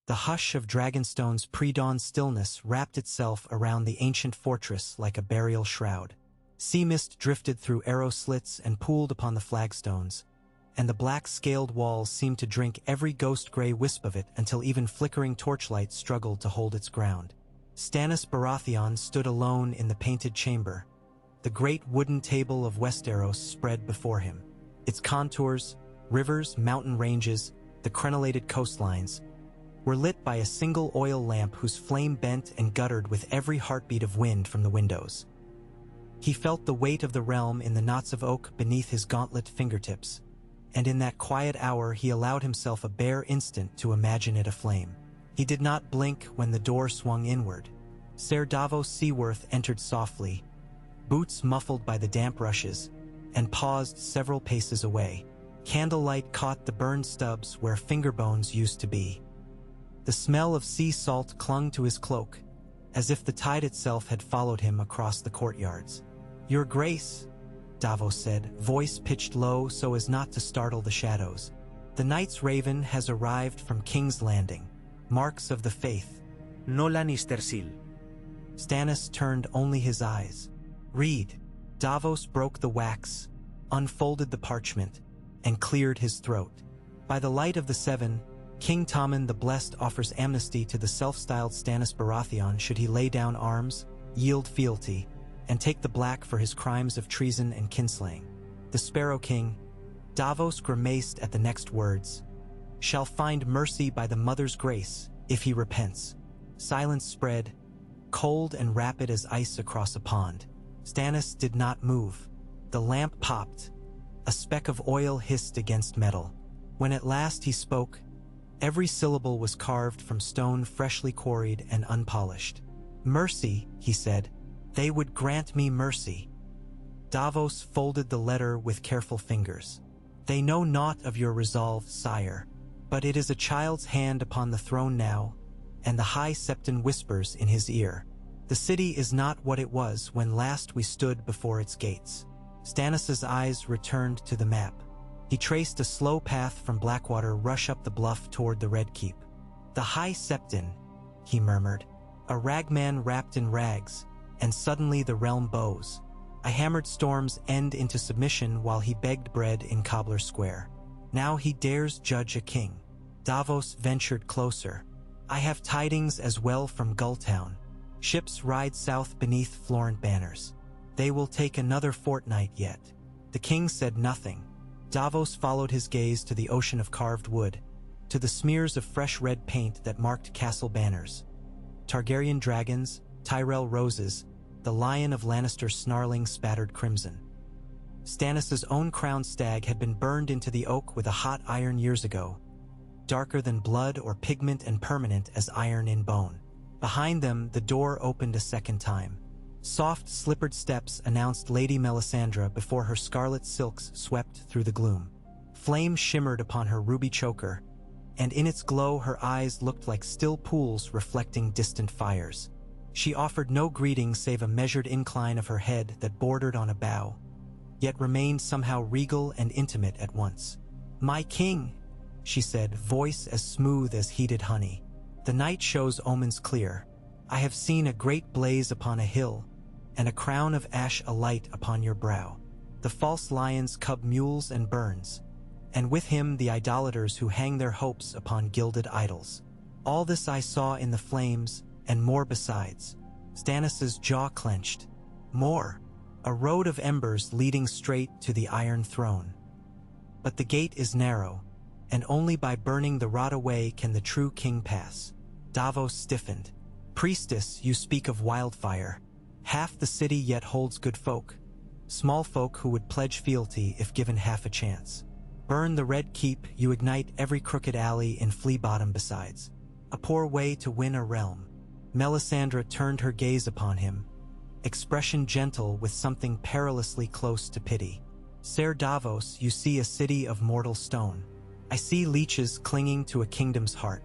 The hush of Dragonstone's pre-dawn stillness wrapped itself around the ancient fortress like a burial shroud. Sea mist drifted through arrow slits and pooled upon the flagstones, and the black-scaled walls seemed to drink every ghost-gray wisp of it until even flickering torchlight struggled to hold its ground. Stannis Baratheon stood alone in the painted chamber, the great wooden table of Westeros spread before him. Its contours, rivers, mountain ranges, the crenellated coastlines, were lit by a single oil lamp whose flame bent and guttered with every heartbeat of wind from the windows. He felt the weight of the realm in the knots of oak beneath his gauntlet fingertips, and in that quiet hour he allowed himself a bare instant to imagine it aflame. He did not blink when the door swung inward. Ser Davos Seaworth entered softly, boots muffled by the damp rushes, and paused several paces away. Candlelight caught the burned stubs where finger bones used to be. The smell of sea salt clung to his cloak, as if the tide itself had followed him across the courtyards. "Your Grace," Davos said, voice pitched low so as not to startle the shadows. "The Night's Raven has arrived from King's Landing. Marks of the Faith." "No Lannister Seal." Stannis turned only his eyes. "Read." Davos broke the wax, unfolded the parchment, and cleared his throat. "By the light of the Seven, King Tommen the Blessed offers amnesty to the self-styled Stannis Baratheon should he lay down arms, yield fealty, and take the black for his crimes of treason and kinslaying. The Sparrow King," Davos grimaced at the next words, "shall find mercy by the Mother's grace if he repents." Silence spread, cold and rapid as ice across a pond. Stannis did not move. The lamp popped. A speck of oil hissed against metal. When at last he spoke, every syllable was carved from stone freshly quarried and unpolished. "Mercy," he said. "They would grant me mercy." Davos folded the letter with careful fingers. "They know naught of your resolve, sire, but it is a child's hand upon the throne now, and the High Septon whispers in his ear. The city is not what it was when last we stood before its gates." Stannis's eyes returned to the map. He traced a slow path from Blackwater rush up the bluff toward the Red Keep. "The High Septon," he murmured, "a ragman wrapped in rags, and suddenly the realm bows. I hammered Storm's End into submission while he begged bread in Cobbler Square. Now he dares judge a king." Davos ventured closer. "I have tidings as well from Gulltown. Ships ride south beneath Florent banners. They will take another fortnight yet." The king said nothing. Davos followed his gaze to the ocean of carved wood, to the smears of fresh red paint that marked castle banners. Targaryen dragons, Tyrell roses, the lion of Lannister snarling spattered crimson. Stannis' own crowned stag had been burned into the oak with a hot iron years ago, darker than blood or pigment and permanent as iron in bone. Behind them, the door opened a second time. Soft, slippered steps announced Lady Melisandre before her scarlet silks swept through the gloom. Flame shimmered upon her ruby choker, and in its glow her eyes looked like still pools reflecting distant fires. She offered no greeting save a measured incline of her head that bordered on a bow, yet remained somehow regal and intimate at once. "My king," she said, voice as smooth as heated honey. "The night shows omens clear. I have seen a great blaze upon a hill, and a crown of ash alight upon your brow. The false lions cub mules and burns, and with him the idolaters who hang their hopes upon gilded idols. All this I saw in the flames, and more besides." Stannis' jaw clenched. "More. A road of embers leading straight to the Iron Throne. But the gate is narrow, and only by burning the rot away can the true king pass." Davos stiffened. "Priestess, you speak of wildfire. Half the city yet holds good folk. Small folk who would pledge fealty if given half a chance. Burn the Red Keep, you ignite every crooked alley in Flea Bottom besides. A poor way to win a realm." Melisandre turned her gaze upon him, expression gentle with something perilously close to pity. "Ser Davos, you see a city of mortal stone. I see leeches clinging to a kingdom's heart.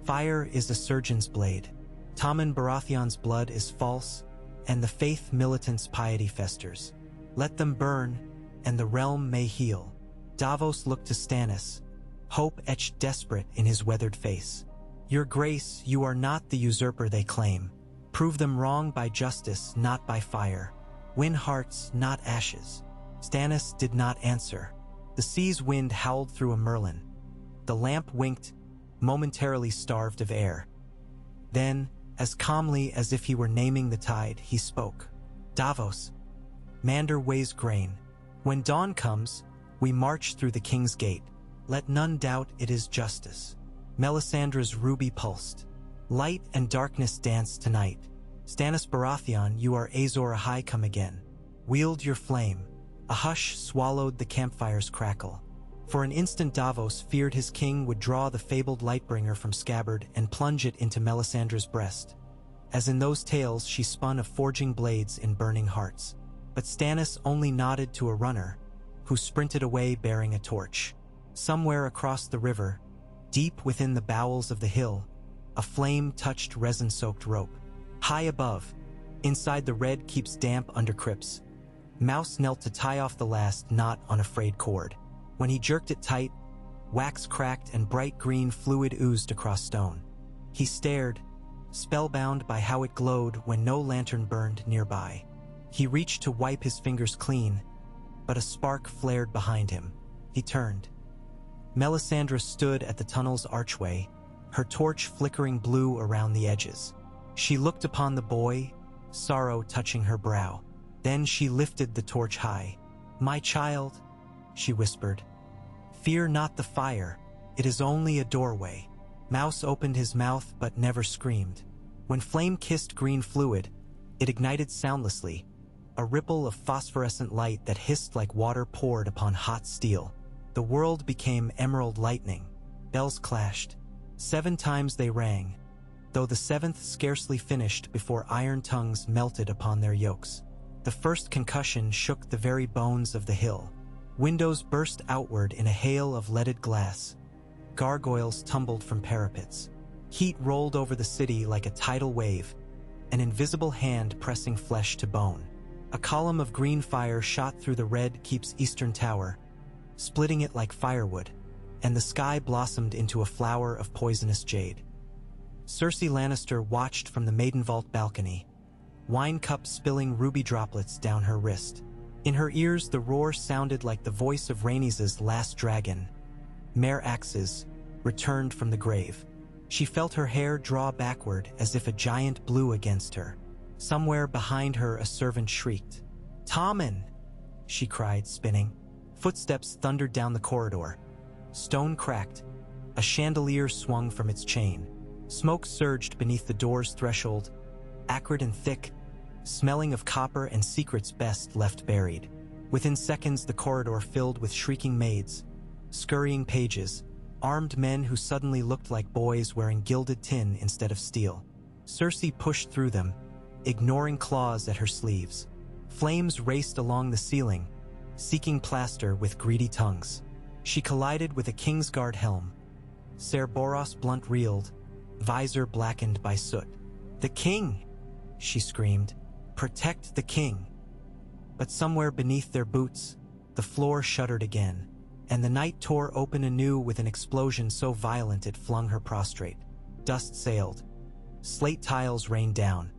Fire is a surgeon's blade. Tommen Baratheon's blood is false, and the faith militant's piety festers. Let them burn, and the realm may heal." Davos looked to Stannis, hope etched desperate in his weathered face. Your Grace, you are not the usurper they claim. Prove them wrong by justice, not by fire. Win hearts, not ashes. Stannis did not answer. The sea's wind howled through a merlin. The lamp winked, momentarily starved of air. Then, as calmly as if he were naming the tide, he spoke. Davos, Mander weighs grain. When dawn comes, we march through the king's gate. Let none doubt it is justice. Melisandre's ruby pulsed. Light and darkness dance tonight. Stannis Baratheon, you are Azor Ahai come again. Wield your flame. A hush swallowed the campfire's crackle. For an instant Davos feared his king would draw the fabled Lightbringer from scabbard and plunge it into Melisandre's breast. As in those tales she spun of forging blades in burning hearts. But Stannis only nodded to a runner, who sprinted away bearing a torch. Somewhere across the river, deep within the bowels of the hill, a flame-touched resin-soaked rope. High above, inside the red keeps damp under crypts, Mouse knelt to tie off the last knot on a frayed cord. When he jerked it tight, wax cracked and bright green fluid oozed across stone. He stared, spellbound by how it glowed when no lantern burned nearby. He reached to wipe his fingers clean, but a spark flared behind him. He turned. Melisandre stood at the tunnel's archway, her torch flickering blue around the edges. She looked upon the boy, sorrow touching her brow. Then she lifted the torch high. "My child," she whispered, "fear not the fire. It is only a doorway." Mouse opened his mouth but never screamed. When flame kissed green fluid, it ignited soundlessly, a ripple of phosphorescent light that hissed like water poured upon hot steel. The world became emerald lightning. Bells clashed. 7 times they rang, though the 7th scarcely finished before iron tongues melted upon their yokes. The first concussion shook the very bones of the hill. Windows burst outward in a hail of leaded glass. Gargoyles tumbled from parapets. Heat rolled over the city like a tidal wave, an invisible hand pressing flesh to bone. A column of green fire shot through the red keep's eastern tower, splitting it like firewood, and the sky blossomed into a flower of poisonous jade. Cersei Lannister watched from the Maiden Vault balcony, wine cup spilling ruby droplets down her wrist. In her ears the roar sounded like the voice of Rhaenys' last dragon. Mare Axes returned from the grave. She felt her hair draw backward as if a giant blew against her. Somewhere behind her a servant shrieked. "Tommen!" she cried, spinning. Footsteps thundered down the corridor. Stone cracked. A chandelier swung from its chain. Smoke surged beneath the door's threshold, acrid and thick, smelling of copper and secrets best left buried. Within seconds the corridor filled with shrieking maids, scurrying pages, armed men who suddenly looked like boys wearing gilded tin instead of steel. Cersei pushed through them, ignoring claws at her sleeves. Flames raced along the ceiling, seeking plaster with greedy tongues. She collided with a Kingsguard helm. Ser Boros blunt reeled, visor blackened by soot. "The king!" she screamed. "Protect the king!" But somewhere beneath their boots, the floor shuddered again, and the night tore open anew with an explosion so violent it flung her prostrate. Dust sailed. Slate tiles rained down.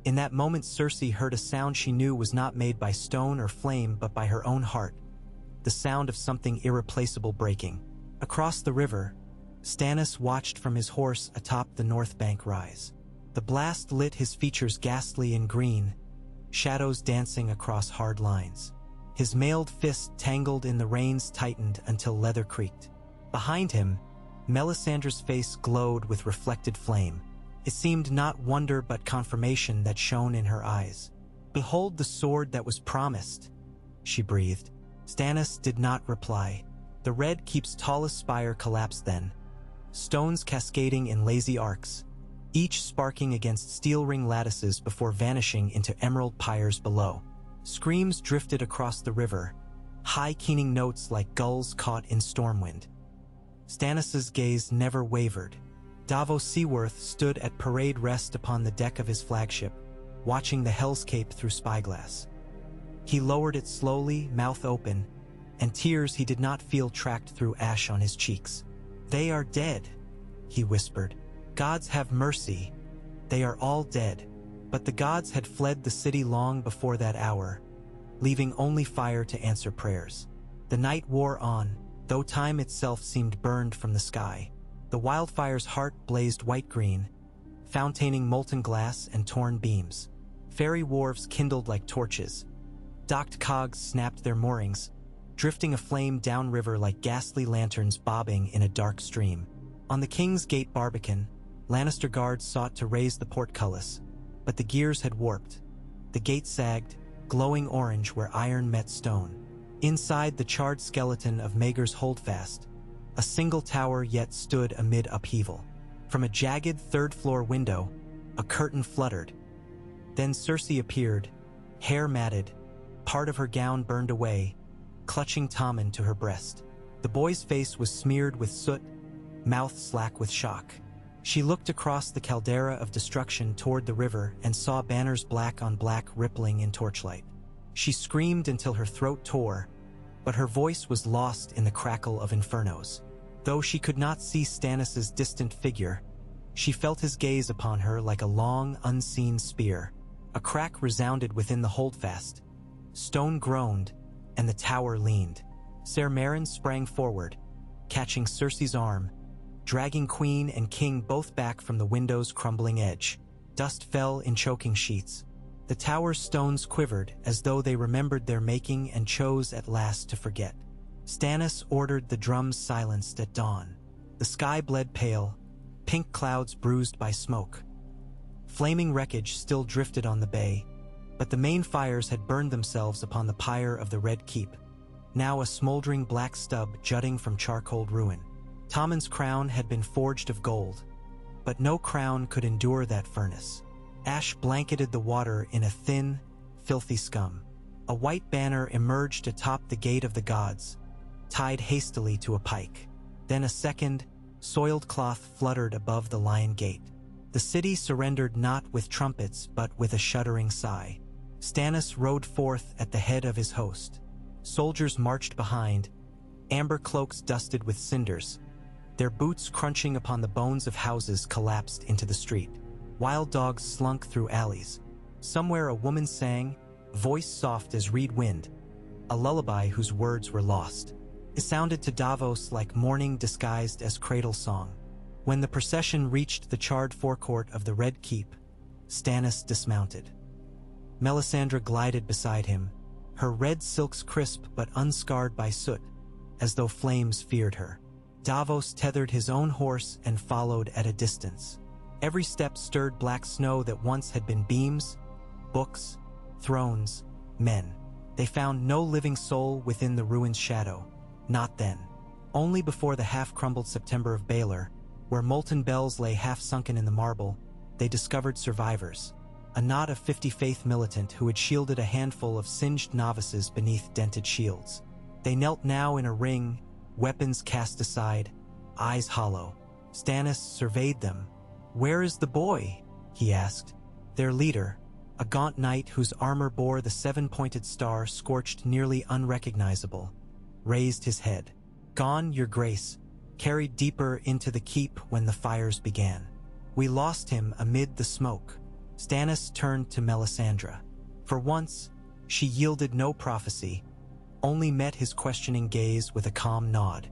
In that moment Cersei heard a sound she knew was not made by stone or flame but by her own heart, the sound of something irreplaceable breaking. Across the river, Stannis watched from his horse atop the north bank rise. The blast lit his features ghastly in green, shadows dancing across hard lines. His mailed fist tangled in the reins tightened until leather creaked. Behind him, Melisandre's face glowed with reflected flame. It seemed not wonder but confirmation that shone in her eyes. "Behold the sword that was promised," she breathed. Stannis did not reply. The red keep's tallest spire collapsed then, stones cascading in lazy arcs, each sparking against steel ring lattices before vanishing into emerald pyres below. Screams drifted across the river, high keening notes like gulls caught in stormwind. Stannis's gaze never wavered. Davos Seaworth stood at parade rest upon the deck of his flagship, watching the Hell's Cape through spyglass. He lowered it slowly, mouth open, and tears he did not feel tracked through ash on his cheeks. "They are dead," he whispered. "Gods have mercy. They are all dead." But the gods had fled the city long before that hour, leaving only fire to answer prayers. The night wore on, though time itself seemed burned from the sky. The wildfire's heart blazed white-green, fountaning molten glass and torn beams. Ferry wharves kindled like torches. Docked cogs snapped their moorings, drifting aflame downriver like ghastly lanterns bobbing in a dark stream. On the King's Gate Barbican, Lannister guards sought to raise the portcullis, but the gears had warped. The gate sagged, glowing orange where iron met stone. Inside the charred skeleton of Maegor's Holdfast, a single tower yet stood amid upheaval. From a jagged third-floor window, a curtain fluttered. Then Cersei appeared, hair matted, part of her gown burned away, clutching Tommen to her breast. The boy's face was smeared with soot, mouth slack with shock. She looked across the caldera of destruction toward the river and saw banners black on black rippling in torchlight. She screamed until her throat tore, but her voice was lost in the crackle of infernos. Though she could not see Stannis's distant figure, she felt his gaze upon her like a long, unseen spear. A crack resounded within the holdfast. Stone groaned, and the tower leaned. Ser Meryn sprang forward, catching Cersei's arm, dragging Queen and King both back from the window's crumbling edge. Dust fell in choking sheets. The tower's stones quivered as though they remembered their making and chose at last to forget. Stannis ordered the drums silenced at dawn. The sky bled pale, pink clouds bruised by smoke. Flaming wreckage still drifted on the bay, but the main fires had burned themselves upon the pyre of the Red Keep, now a smoldering black stub jutting from charcoal ruin. Tommen's crown had been forged of gold, but no crown could endure that furnace. Ash blanketed the water in a thin, filthy scum. A white banner emerged atop the Gate of the Gods, tied hastily to a pike. Then a second, soiled cloth fluttered above the Lion Gate. The city surrendered not with trumpets but with a shuddering sigh. Stannis rode forth at the head of his host. Soldiers marched behind, amber cloaks dusted with cinders. Their boots crunching upon the bones of houses collapsed into the street. Wild dogs slunk through alleys. Somewhere a woman sang, voice soft as reed wind, a lullaby whose words were lost. It sounded to Davos like mourning disguised as cradle song. When the procession reached the charred forecourt of the Red Keep, Stannis dismounted. Melisandre glided beside him, her red silks crisp but unscarred by soot, as though flames feared her. Davos tethered his own horse and followed at a distance. Every step stirred black snow that once had been beams, books, thrones, men. They found no living soul within the ruin's shadow. Not then. Only before the half-crumbled September of Baelor, where molten bells lay half-sunken in the marble, they discovered survivors. A knot of 50 faith militant who had shielded a handful of singed novices beneath dented shields. They knelt now in a ring, weapons cast aside, eyes hollow. Stannis surveyed them. "Where is the boy?" he asked. Their leader, a gaunt knight whose armor bore the seven-pointed star scorched nearly unrecognizable, raised his head. "Gone, your grace, carried deeper into the keep when the fires began. We lost him amid the smoke." Stannis turned to Melisandre. For once, she yielded no prophecy, only met his questioning gaze with a calm nod.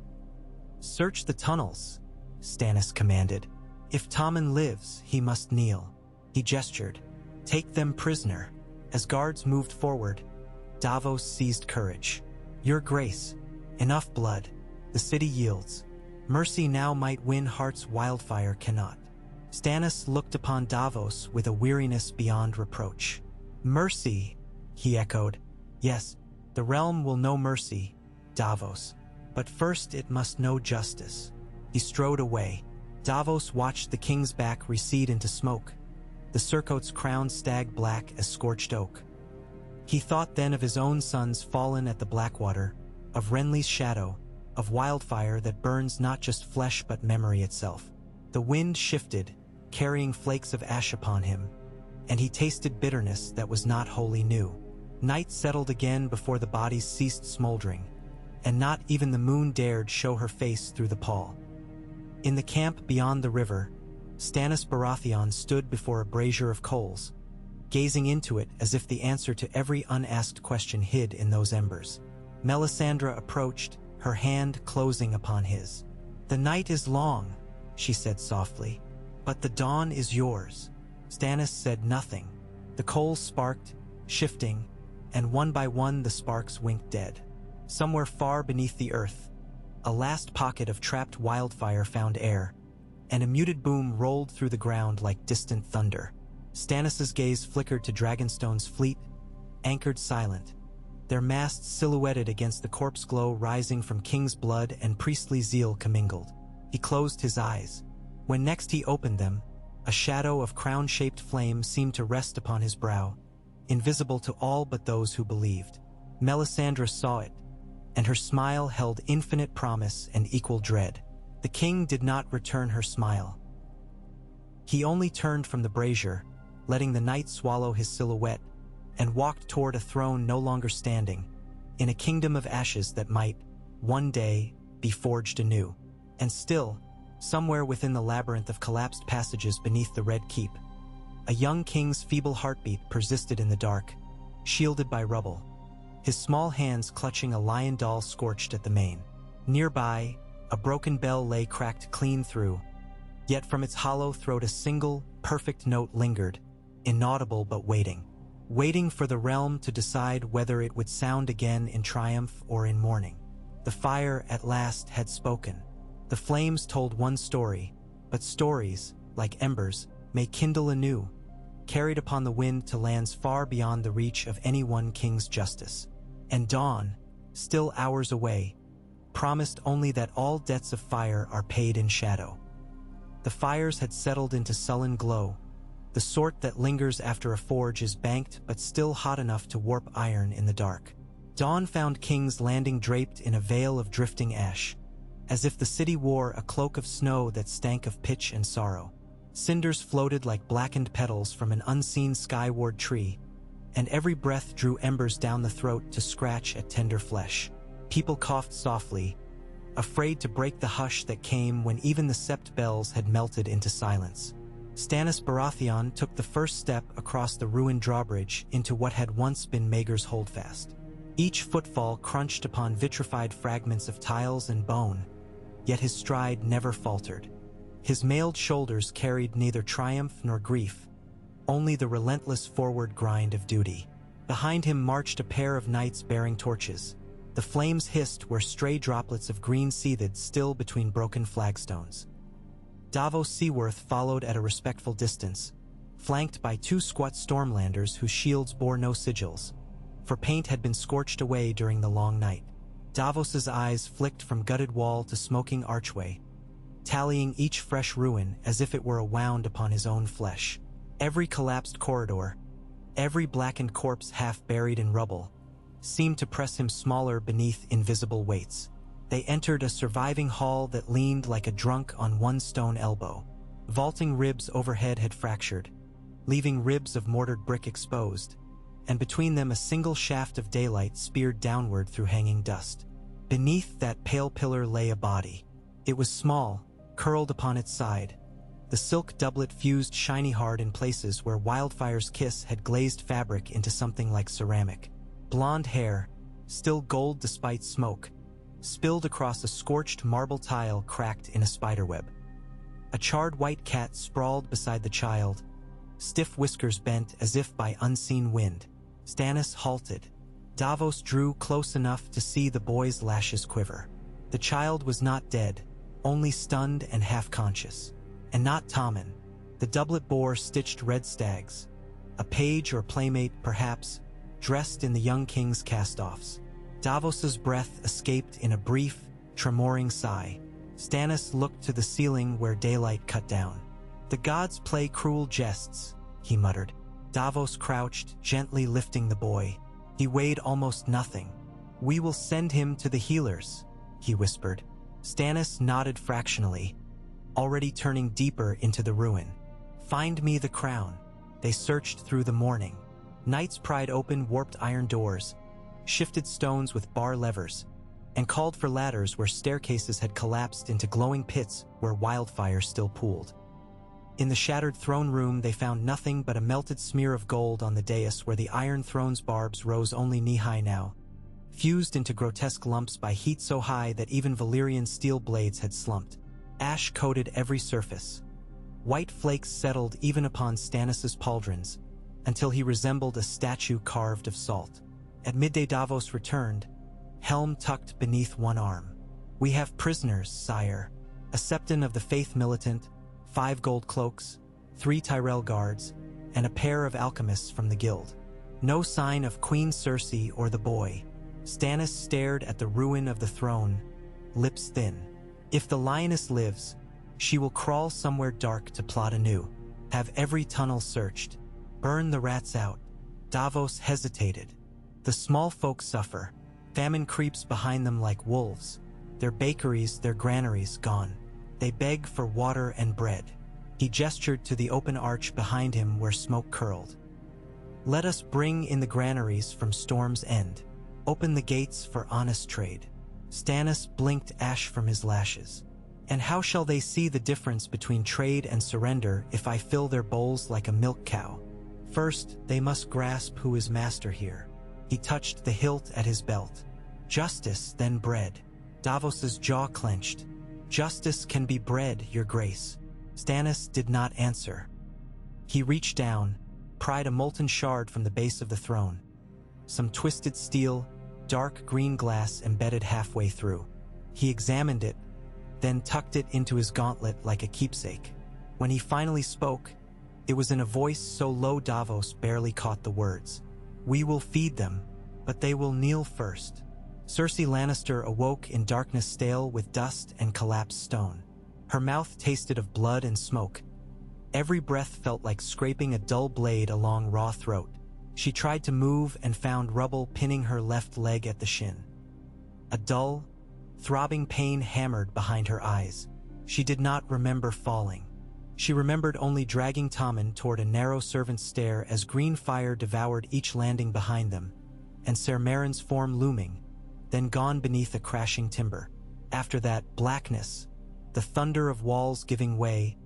"Search the tunnels," Stannis commanded. "If Tommen lives, he must kneel." He gestured. "Take them prisoner." As guards moved forward, Davos seized courage. "Your grace, enough blood. The city yields. Mercy now might win hearts wildfire cannot." Stannis looked upon Davos with a weariness beyond reproach. "Mercy," he echoed. "Yes, the realm will know mercy, Davos. But first it must know justice." He strode away. Davos watched the king's back recede into smoke, the surcoat's crown stag black as scorched oak. He thought then of his own sons fallen at the Blackwater, of Renly's shadow, of wildfire that burns not just flesh but memory itself. The wind shifted, carrying flakes of ash upon him, and he tasted bitterness that was not wholly new. Night settled again before the bodies ceased smoldering, and not even the moon dared show her face through the pall. In the camp beyond the river, Stannis Baratheon stood before a brazier of coals, gazing into it as if the answer to every unasked question hid in those embers. Melisandre approached, her hand closing upon his. "The night is long," she said softly, "but the dawn is yours." Stannis said nothing. The coals sparked, shifting, and one by one the sparks winked dead. Somewhere far beneath the earth, a last pocket of trapped wildfire found air, and a muted boom rolled through the ground like distant thunder. Stannis's gaze flickered to Dragonstone's fleet, anchored silent, their masts silhouetted against the corpse glow rising from king's blood and priestly zeal commingled. He closed his eyes. When next he opened them, a shadow of crown-shaped flame seemed to rest upon his brow, invisible to all but those who believed. Melisandre saw it, and her smile held infinite promise and equal dread. The king did not return her smile. He only turned from the brazier, letting the night swallow his silhouette, and walked toward a throne no longer standing, in a kingdom of ashes that might, one day, be forged anew. And still, somewhere within the labyrinth of collapsed passages beneath the Red Keep, a young king's feeble heartbeat persisted in the dark, shielded by rubble, his small hands clutching a lion doll scorched at the mane. Nearby, a broken bell lay cracked clean through, yet from its hollow throat a single, perfect note lingered, inaudible but waiting. Waiting for the realm to decide whether it would sound again in triumph or in mourning. The fire at last had spoken. The flames told one story, but stories, like embers, may kindle anew, carried upon the wind to lands far beyond the reach of any one king's justice. And dawn, still hours away, promised only that all debts of fire are paid in shadow. The fires had settled into sullen glow, the sort that lingers after a forge is banked but still hot enough to warp iron in the dark. Dawn found King's Landing draped in a veil of drifting ash, as if the city wore a cloak of snow that stank of pitch and sorrow. Cinders floated like blackened petals from an unseen skyward tree, and every breath drew embers down the throat to scratch at tender flesh. People coughed softly, afraid to break the hush that came when even the sept bells had melted into silence. Stannis Baratheon took the first step across the ruined drawbridge into what had once been Maegor's Holdfast. Each footfall crunched upon vitrified fragments of tiles and bone, yet his stride never faltered. His mailed shoulders carried neither triumph nor grief, only the relentless forward grind of duty. Behind him marched a pair of knights bearing torches. The flames hissed where stray droplets of green seethed still between broken flagstones. Davos Seaworth followed at a respectful distance, flanked by two squat Stormlanders whose shields bore no sigils, for paint had been scorched away during the long night. Davos's eyes flicked from gutted wall to smoking archway, tallying each fresh ruin as if it were a wound upon his own flesh. Every collapsed corridor, every blackened corpse half buried in rubble, seemed to press him smaller beneath invisible weights. They entered a surviving hall that leaned like a drunk on one stone elbow. Vaulting ribs overhead had fractured, leaving ribs of mortared brick exposed, and between them a single shaft of daylight speared downward through hanging dust. Beneath that pale pillar lay a body. It was small, curled upon its side. The silk doublet fused shiny hard in places where wildfire's kiss had glazed fabric into something like ceramic. Blonde hair, still gold despite smoke, spilled across a scorched marble tile cracked in a spiderweb. A charred white cat sprawled beside the child, stiff whiskers bent as if by unseen wind. Stannis halted. Davos drew close enough to see the boy's lashes quiver. The child was not dead, only stunned and half-conscious. And not Tommen. The doublet bore stitched red stags. A page or playmate, perhaps, dressed in the young king's cast-offs. Davos's breath escaped in a brief, tremoring sigh. Stannis looked to the ceiling where daylight cut down. "The gods play cruel jests," he muttered. Davos crouched, gently lifting the boy. He weighed almost nothing. "We will send him to the healers," he whispered. Stannis nodded fractionally, already turning deeper into the ruin. "Find me the crown." They searched through the morning. Knights pried open warped iron doors, shifted stones with bar levers, and called for ladders where staircases had collapsed into glowing pits where wildfire still pooled. In the shattered throne room they found nothing but a melted smear of gold on the dais where the Iron Throne's barbs rose only knee-high now, fused into grotesque lumps by heat so high that even Valyrian steel blades had slumped. Ash coated every surface. White flakes settled even upon Stannis's pauldrons, until he resembled a statue carved of salt. At midday Davos returned, helm tucked beneath one arm. "We have prisoners, sire. A septon of the Faith Militant, 5 gold cloaks, 3 Tyrell guards, and a pair of alchemists from the guild. No sign of Queen Cersei or the boy." Stannis stared at the ruin of the throne, lips thin. "If the lioness lives, she will crawl somewhere dark to plot anew. Have every tunnel searched. Burn the rats out." Davos hesitated. The small folk suffer. Famine creeps behind them like wolves. Their bakeries, their granaries gone. They beg for water and bread. He gestured to the open arch behind him where smoke curled. "Let us bring in the granaries from Storm's End. Open the gates for honest trade." Stannis blinked ash from his lashes. "And how shall they see the difference between trade and surrender if I fill their bowls like a milk cow? First, they must grasp who is master here." He touched the hilt at his belt. "Justice, then bread." Davos's jaw clenched. "Justice can be bread, your grace." Stannis did not answer. He reached down, pried a molten shard from the base of the throne. Some twisted steel, dark green glass embedded halfway through. He examined it, then tucked it into his gauntlet like a keepsake. When he finally spoke, it was in a voice so low Davos barely caught the words. "We will feed them, but they will kneel first." Cersei Lannister awoke in darkness stale with dust and collapsed stone. Her mouth tasted of blood and smoke. Every breath felt like scraping a dull blade along raw throat. She tried to move and found rubble pinning her left leg at the shin. A dull, throbbing pain hammered behind her eyes. She did not remember falling. She remembered only dragging Tommen toward a narrow servant's stair as green fire devoured each landing behind them, and Ser Meryn's form looming, then gone beneath a crashing timber. After that, blackness, the thunder of walls giving way,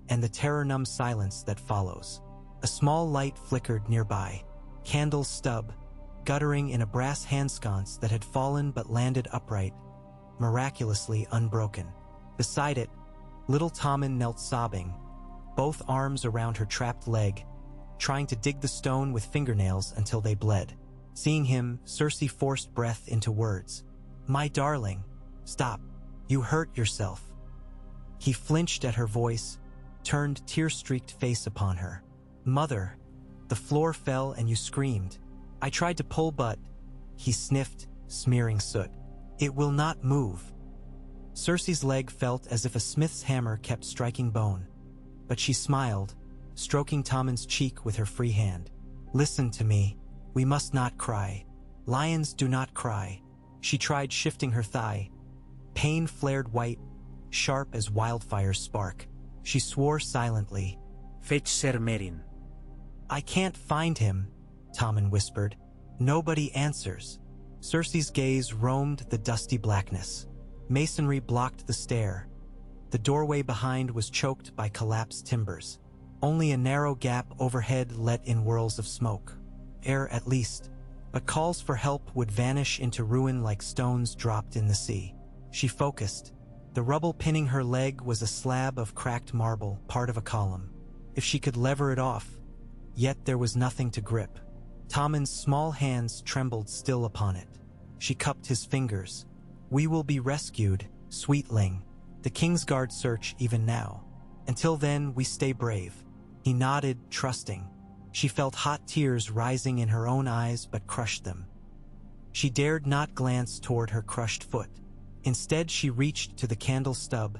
and the terror-numb silence that follows. A small light flickered nearby, candle's stub, guttering in a brass handsconce that had fallen but landed upright, miraculously unbroken. Beside it, little Tommen knelt sobbing, both arms around her trapped leg, trying to dig the stone with fingernails until they bled. Seeing him, Cersei forced breath into words. "My darling, stop. You hurt yourself." He flinched at her voice, turned tear-streaked face upon her. "Mother, the floor fell and you screamed. I tried to pull but..." He sniffed, smearing soot. "It will not move." Cersei's leg felt as if a smith's hammer kept striking bone, but she smiled, stroking Tommen's cheek with her free hand. "Listen to me. We must not cry. Lions do not cry." She tried shifting her thigh. Pain flared white, sharp as wildfire's spark. She swore silently. "Fetch Ser Meryn." "I can't find him," Tommen whispered. "Nobody answers." Cersei's gaze roamed the dusty blackness. Masonry blocked the stair. The doorway behind was choked by collapsed timbers. Only a narrow gap overhead let in whirls of smoke. Air at least, but calls for help would vanish into ruin like stones dropped in the sea. She focused. The rubble pinning her leg was a slab of cracked marble, part of a column. If she could lever it off, yet there was nothing to grip. Tommen's small hands trembled still upon it. She cupped his fingers. "We will be rescued, sweetling. The Kingsguard search even now. Until then, we stay brave." He nodded, trusting. She felt hot tears rising in her own eyes but crushed them. She dared not glance toward her crushed foot. Instead, she reached to the candle stub,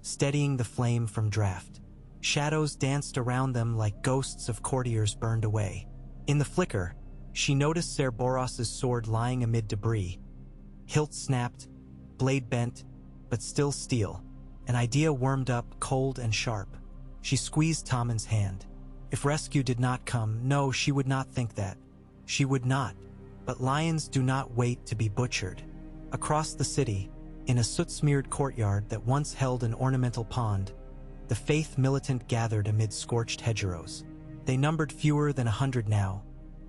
steadying the flame from draft. Shadows danced around them like ghosts of courtiers burned away. In the flicker, she noticed Ser Boros's sword lying amid debris. Hilt snapped, blade bent, but still steel. An idea wormed up, cold and sharp. She squeezed Tommen's hand. If rescue did not come, no, she would not think that. She would not. But lions do not wait to be butchered. Across the city, in a soot-smeared courtyard that once held an ornamental pond, The faith militant gathered amid scorched hedgerows. They numbered fewer than 100 now,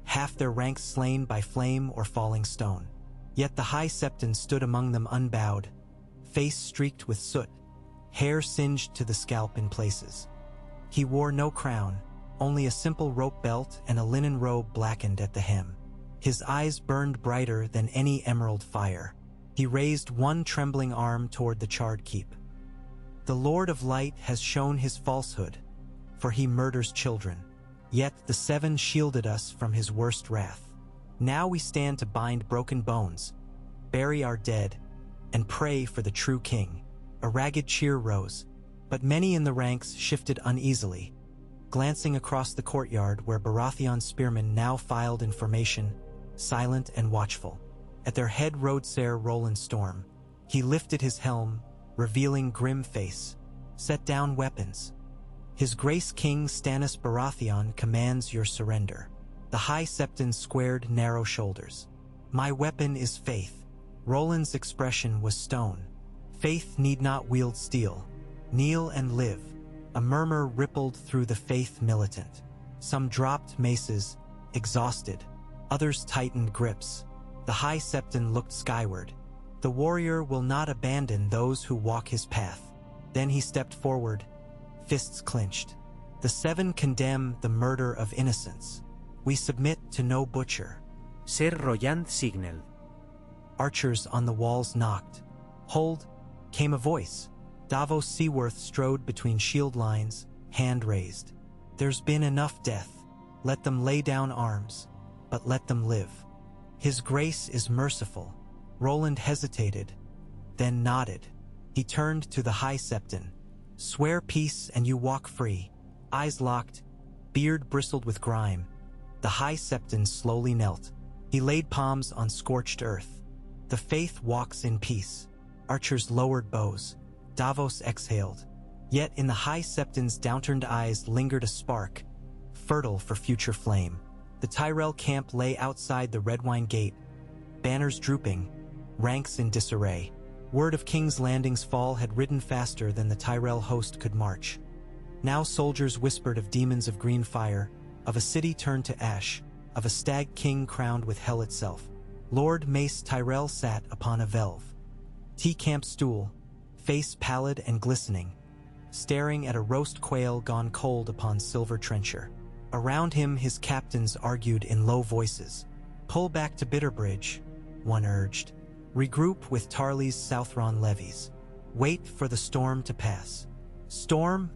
half their ranks slain by flame or falling stone. Yet the High Septon stood among them unbowed, face streaked with soot, hair singed to the scalp in places. He wore no crown, only a simple rope belt and a linen robe blackened at the hem. His eyes burned brighter than any emerald fire. He raised one trembling arm toward the charred keep. The Lord of Light has shown his falsehood, for he murders children. Yet the seven shielded us from his worst wrath. Now we stand to bind broken bones, bury our dead, and pray for the true king. A ragged cheer rose, but many in the ranks shifted uneasily, glancing across the courtyard where Baratheon's spearmen now filed in formation, silent and watchful. At their head rode Ser Roland Storm. He lifted his helm, revealing grim face, set down weapons. His Grace King Stannis Baratheon commands your surrender. The High Septon squared narrow shoulders. My weapon is faith. Roland's expression was stone. Faith need not wield steel. Kneel and live. A murmur rippled through the faith militant. Some dropped maces, exhausted. Others tightened grips. The High Septon looked skyward. The warrior will not abandon those who walk his path. Then he stepped forward, fists clenched. The seven condemn the murder of innocents. We submit to no butcher. Ser Royand Signal. Archers on the walls knocked. Hold, came a voice. Davos Seaworth strode between shield lines, hand raised. There's been enough death. Let them lay down arms, but let them live. His grace is merciful. Roland hesitated, then nodded. He turned to the High Septon. Swear peace and you walk free. Eyes locked, beard bristled with grime. The High Septon slowly knelt. He laid palms on scorched earth. The faith walks in peace. Archers lowered bows. Davos exhaled. Yet in the High Septon's downturned eyes lingered a spark, fertile for future flame. The Tyrell camp lay outside the Redwine Gate, banners drooping, ranks in disarray. Word of King's Landing's fall had ridden faster than the Tyrell host could march. Now soldiers whispered of demons of green fire, of a city turned to ash, of a stag king crowned with hell itself. Lord Mace Tyrell sat upon a velve T-camp stool, face pallid and glistening, staring at a roast quail gone cold upon silver trencher. Around him his captains argued in low voices. Pull back to Bitterbridge, one urged. Regroup with Tarly's Southron levies. Wait for the storm to pass. Storm?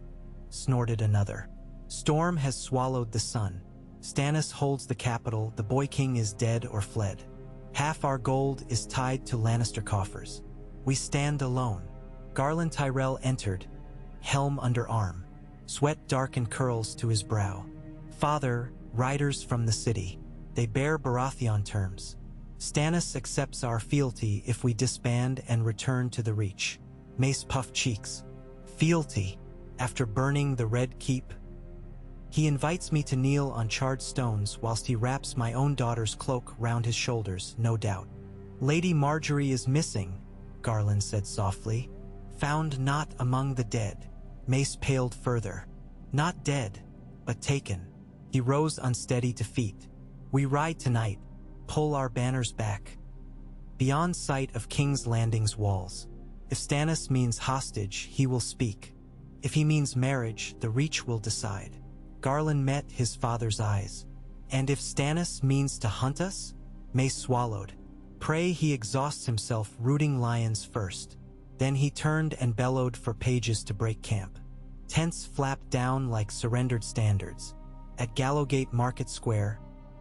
Snorted another. Storm has swallowed the sun. Stannis holds the capital, the boy king is dead or fled. Half our gold is tied to Lannister coffers. We stand alone. Garland Tyrell entered, helm under arm. Sweat darkened curls to his brow. Father, riders from the city. They bear Baratheon terms. Stannis accepts our fealty if we disband and return to the Reach. Mace puffed cheeks. Fealty, after burning the Red Keep? He invites me to kneel on charred stones whilst he wraps my own daughter's cloak round his shoulders, no doubt. Lady Marjorie is missing, Garland said softly. Found not among the dead. Mace paled further. Not dead, but taken. He rose unsteady to feet. We ride tonight. Pull our banners back. Beyond sight of King's Landing's walls. If Stannis means hostage, he will speak. If he means marriage, the Reach will decide. Garland met his father's eyes. And if Stannis means to hunt us? Mace swallowed. Pray he exhausts himself rooting lions first. Then he turned and bellowed for pages to break camp. Tents flapped down like surrendered standards. At Gallowgate Market Square,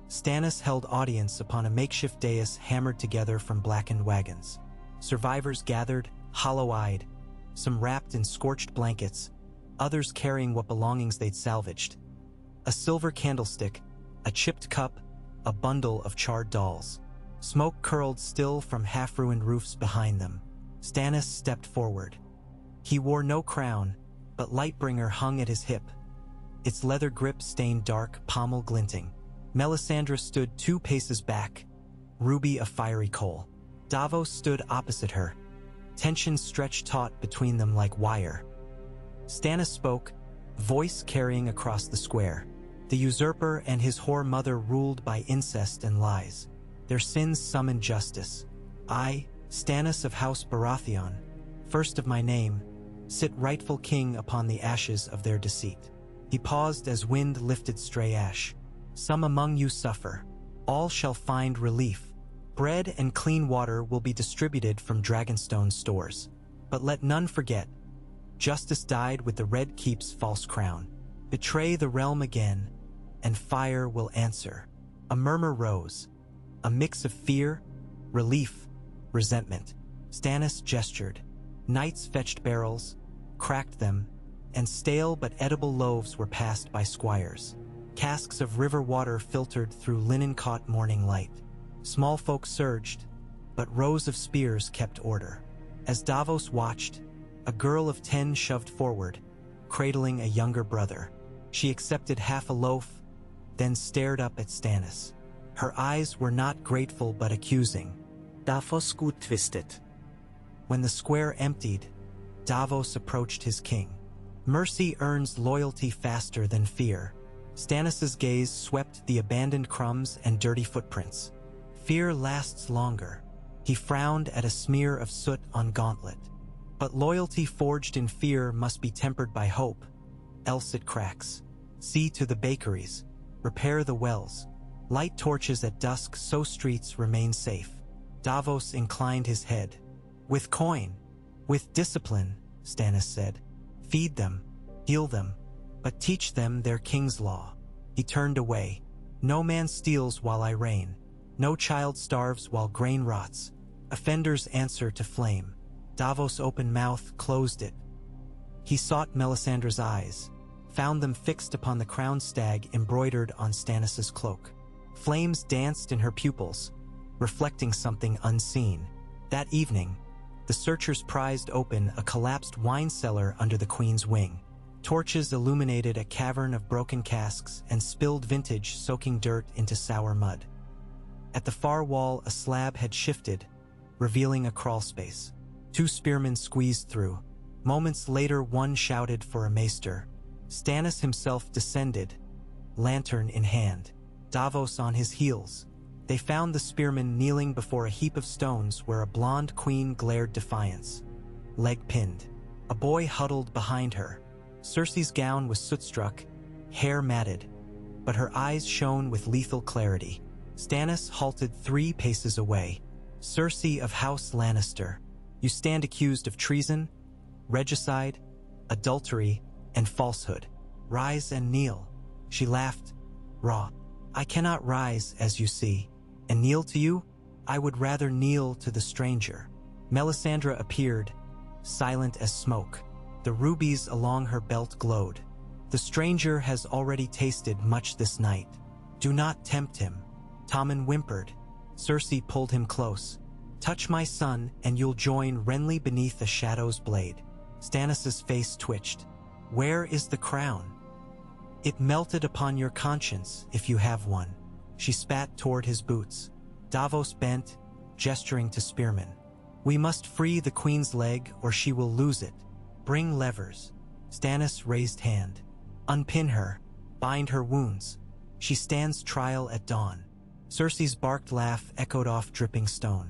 Stannis held audience upon a makeshift dais hammered together from blackened wagons. Survivors gathered, hollow-eyed, some wrapped in scorched blankets, others carrying what belongings they'd salvaged. A silver candlestick, a chipped cup, a bundle of charred dolls. Smoke curled still from half-ruined roofs behind them. Stannis stepped forward. He wore no crown, but Lightbringer hung at his hip, its leather grip stained dark, pommel glinting. Melisandre stood 2 paces back, Ruby a fiery coal. Davos stood opposite her, tension stretched taut between them like wire. Stannis spoke, voice carrying across the square. The usurper and his whore mother ruled by incest and lies. Their sins summoned justice. I, Stannis of House Baratheon, first of my name, sit rightful king upon the ashes of their deceit. He paused as wind lifted stray ash. Some among you suffer. All shall find relief. Bread and clean water will be distributed from Dragonstone stores. But let none forget, justice died with the Red Keep's false crown. Betray the realm again, and fire will answer. A murmur rose, a mix of fear, relief, resentment. Stannis gestured. Knights fetched barrels, cracked them, and stale but edible loaves were passed by squires. Casks of river water filtered through linen-caught morning light. Small folk surged, but rows of spears kept order. As Davos watched, a girl of 10 shoved forward, cradling a younger brother. She accepted half a loaf, then stared up at Stannis. Her eyes were not grateful but accusing. Davos gut twisted. When the square emptied, Davos approached his king. Mercy earns loyalty faster than fear. Stannis's gaze swept the abandoned crumbs and dirty footprints. Fear lasts longer. He frowned at a smear of soot on gauntlet. But loyalty forged in fear must be tempered by hope, else it cracks. See to the bakeries, repair the wells, light torches at dusk so streets remain safe. Davos inclined his head. With coin, with discipline, Stannis said. Feed them, heal them, but teach them their king's law. He turned away. No man steals while I reign. No child starves while grain rots. Offenders answer to flame. Davos' open mouth closed it. He sought Melisandre's eyes, found them fixed upon the crowned stag embroidered on Stannis' cloak. Flames danced in her pupils, reflecting something unseen. That evening, the searchers prized open a collapsed wine cellar under the queen's wing. Torches illuminated a cavern of broken casks and spilled vintage soaking dirt into sour mud. At the far wall, a slab had shifted, revealing a crawlspace. 2 spearmen squeezed through. Moments later, one shouted for a maester. Stannis himself descended, lantern in hand. Davos on his heels. They found the spearmen kneeling before a heap of stones where a blonde queen glared defiance. Leg pinned. A boy huddled behind her. Cersei's gown was soot-struck, hair matted, but her eyes shone with lethal clarity. Stannis halted 3 paces away. Cersei of House Lannister, you stand accused of treason, regicide, adultery, and falsehood. Rise and kneel. She laughed, raw. I cannot rise, as you see, and kneel to you. I would rather kneel to the stranger. Melisandre appeared, silent as smoke. The rubies along her belt glowed. The stranger has already tasted much this night. Do not tempt him. Tommen whimpered. Cersei pulled him close. Touch my son, and you'll join Renly beneath a shadow's blade. Stannis' face twitched. Where is the crown? It melted upon your conscience, if you have one. She spat toward his boots. Davos bent, gesturing to spearmen. We must free the queen's leg, or she will lose it. Bring levers. Stannis raised hand. Unpin her. Bind her wounds. She stands trial at dawn. Cersei's barked laugh echoed off dripping stone.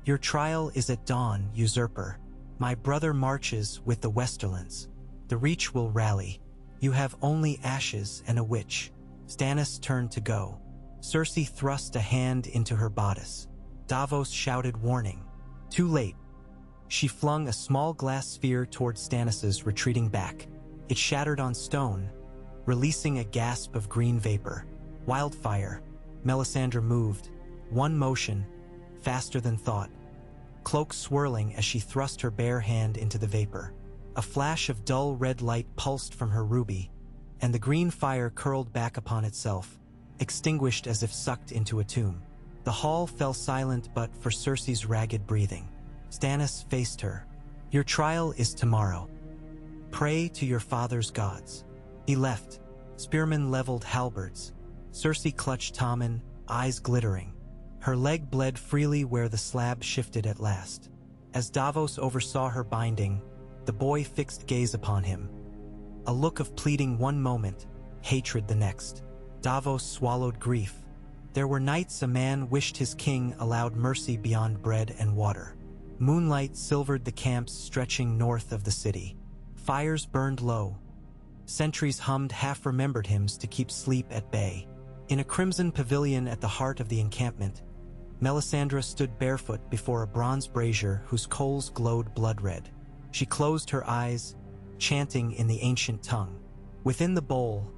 Your trial is at dawn, usurper. My brother marches with the Westerlands. The Reach will rally. You have only ashes and a witch. Stannis turned to go. Cersei thrust a hand into her bodice. Davos shouted warning. Too late. She flung a small glass sphere toward Stannis' retreating back. It shattered on stone, releasing a gasp of green vapor. Wildfire. Melisandre moved. One motion, faster than thought. Cloak swirling as she thrust her bare hand into the vapor. A flash of dull red light pulsed from her ruby, and the green fire curled back upon itself, extinguished as if sucked into a tomb. The hall fell silent but for Cersei's ragged breathing. Stannis faced her. Your trial is tomorrow. Pray to your father's gods. He left. Spearmen leveled halberds. Cersei clutched Tommen, eyes glittering. Her leg bled freely where the slab shifted at last. As Davos oversaw her binding, the boy fixed gaze upon him. a look of pleading one moment, hatred the next. Davos swallowed grief. There were nights a man wished his king allowed mercy beyond bread and water. Moonlight silvered the camps stretching north of the city. Fires burned low. Sentries hummed half-remembered hymns to keep sleep at bay. In a crimson pavilion at the heart of the encampment, Melisandre stood barefoot before a bronze brazier whose coals glowed blood-red. She closed her eyes, chanting in the ancient tongue. Within the bowl,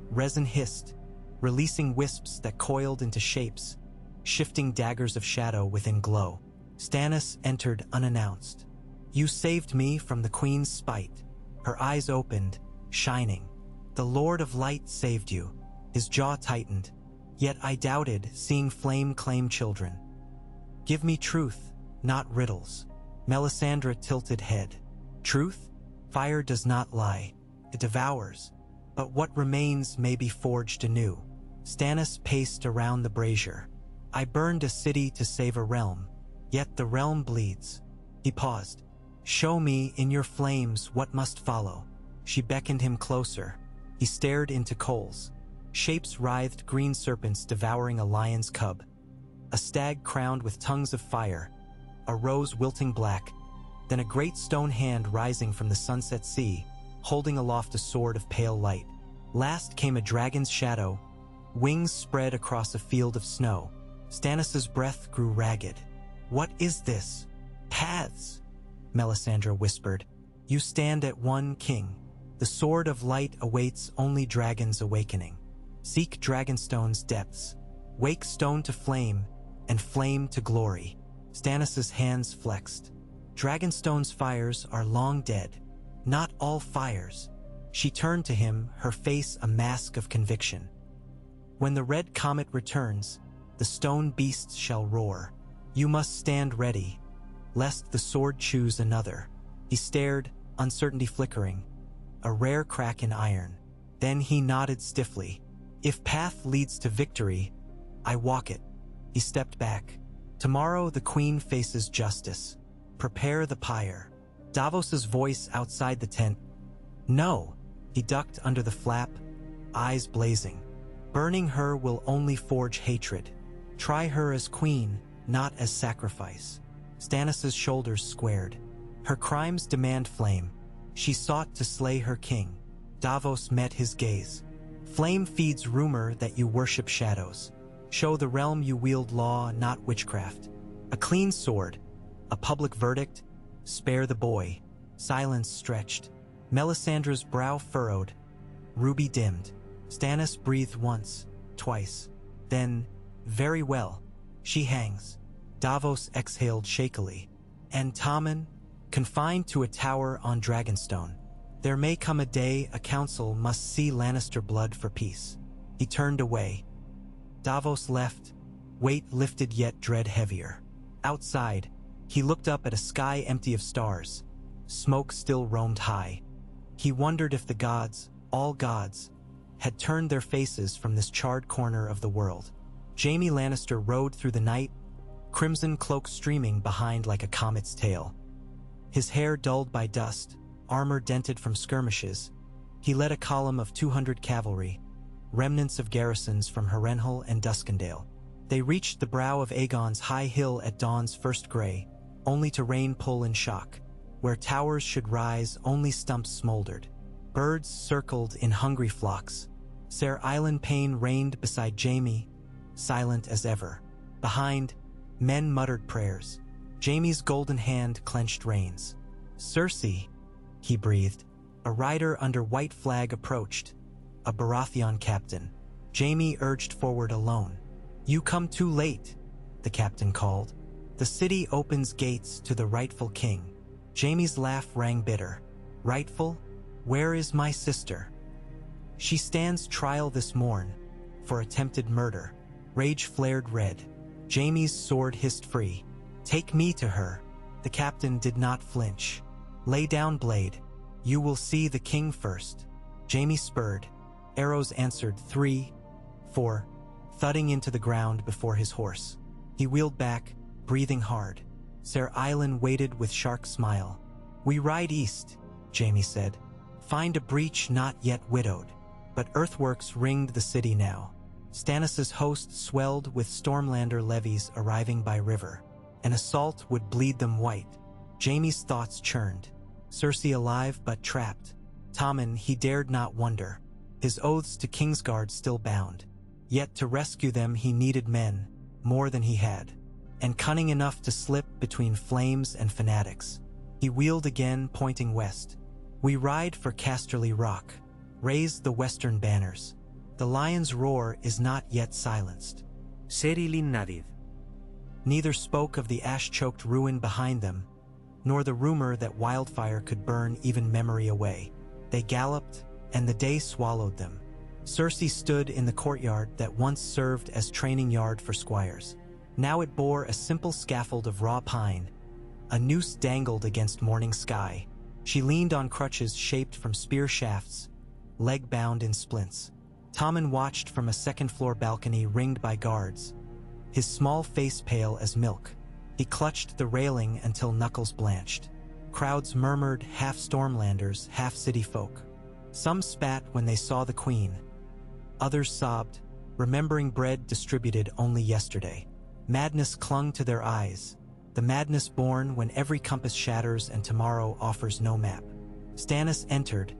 resin hissed, releasing wisps that coiled into shapes, shifting daggers of shadow within glow. Stannis entered unannounced. "You saved me from the queen's spite." Her eyes opened, shining. "The Lord of Light saved you." His jaw tightened. "Yet I doubted, seeing flame claim children." "Give me truth, not riddles." Melisandre tilted head. "Truth? Fire does not lie. It devours. But what remains may be forged anew." Stannis paced around the brazier. "I burned a city to save a realm, yet the realm bleeds." He paused. "Show me in your flames what must follow." She beckoned him closer. He stared into coals. Shapes writhed, green serpents devouring a lion's cub. A stag crowned with tongues of fire. A rose wilting black. Then a great stone hand rising from the sunset sea, holding aloft a sword of pale light. Last came a dragon's shadow, wings spread across a field of snow. Stannis's breath grew ragged. "What is this?" "Paths," Melisandre whispered. "You stand at one king. The sword of light awaits only dragons awakening. Seek Dragonstone's depths. Wake stone to flame, and flame to glory." Stannis's hands flexed. "Dragonstone's fires are long dead. Not all fires." She turned to him, her face a mask of conviction. "When the red comet returns, the stone beasts shall roar. You must stand ready, lest the sword choose another." He stared, uncertainty flickering. A rare crack in iron. Then he nodded stiffly. "If path leads to victory, I walk it." He stepped back. "Tomorrow the queen faces justice. Prepare the pyre." Davos's voice outside the tent. "No." He ducked under the flap, eyes blazing. "Burning her will only forge hatred. Try her as queen, not as sacrifice." Stannis's shoulders squared. Her crimes demand flame. She sought to slay her king. Davos met his gaze. "Flame feeds rumor that you worship shadows. Show the realm you wield law, not witchcraft. A clean sword, a public verdict, spare the boy." Silence stretched. Melisandre's brow furrowed, ruby dimmed. Stannis breathed once, twice. Then, "Very well. She hangs." Davos exhaled shakily. "And Tommen, confined to a tower on Dragonstone. There may come a day a council must see Lannister blood for peace." He turned away. Davos left, weight lifted yet dread heavier. Outside, he looked up at a sky empty of stars. Smoke still roamed high. He wondered if the gods, all gods, had turned their faces from this charred corner of the world. Jaime Lannister rode through the night, crimson cloak streaming behind like a comet's tail. His hair dulled by dust, armor dented from skirmishes. He led a column of 200 cavalry, remnants of garrisons from Harrenhal and Duskendale. They reached the brow of Aegon's high hill at dawn's first gray, only to rain pull in shock. Where towers should rise, only stumps smoldered. Birds circled in hungry flocks. Ser Island Payne reigned beside Jaime, silent as ever. Behind, men muttered prayers. Jaime's golden hand clenched reins. "Cersei," he breathed. A rider under white flag approached, a Baratheon captain. Jaime urged forward alone. "You come too late," the captain called. "The city opens gates to the rightful king." Jaime's laugh rang bitter. "Rightful? Where is my sister?" "She stands trial this morn, for attempted murder." Rage flared red. Jaime's sword hissed free. "Take me to her." The captain did not flinch. "Lay down blade. You will see the king first." Jaime spurred. Arrows answered 3, 4, thudding into the ground before his horse. He wheeled back, breathing hard. Ser Island waited with shark smile. "We ride east," Jaime said. Find a breach not yet widowed. But earthworks ringed the city now. Stannis' host swelled with Stormlander levies arriving by river. An assault would bleed them white. Jaime's thoughts churned. Cersei alive but trapped. Tommen, he dared not wonder. His oaths to Kingsguard still bound. Yet to rescue them he needed men, more than he had. And cunning enough to slip between flames and fanatics. He wheeled again, pointing west. We ride for Casterly Rock. Raise the western banners. The lion's roar is not yet silenced. Serilin Nadid. Neither spoke of the ash-choked ruin behind them, nor the rumor that wildfire could burn even memory away. They galloped, and the day swallowed them. Cersei stood in the courtyard that once served as training yard for squires. Now it bore a simple scaffold of raw pine. A noose dangled against morning sky. She leaned on crutches shaped from spear shafts, leg bound in splints. Tommen watched from a second-floor balcony ringed by guards, his small face pale as milk. He clutched the railing until knuckles blanched. Crowds murmured, half Stormlanders, half city folk. Some spat when they saw the queen. Others sobbed, remembering bread distributed only yesterday. Madness clung to their eyes, the madness born when every compass shatters and tomorrow offers no map. Stannis entered,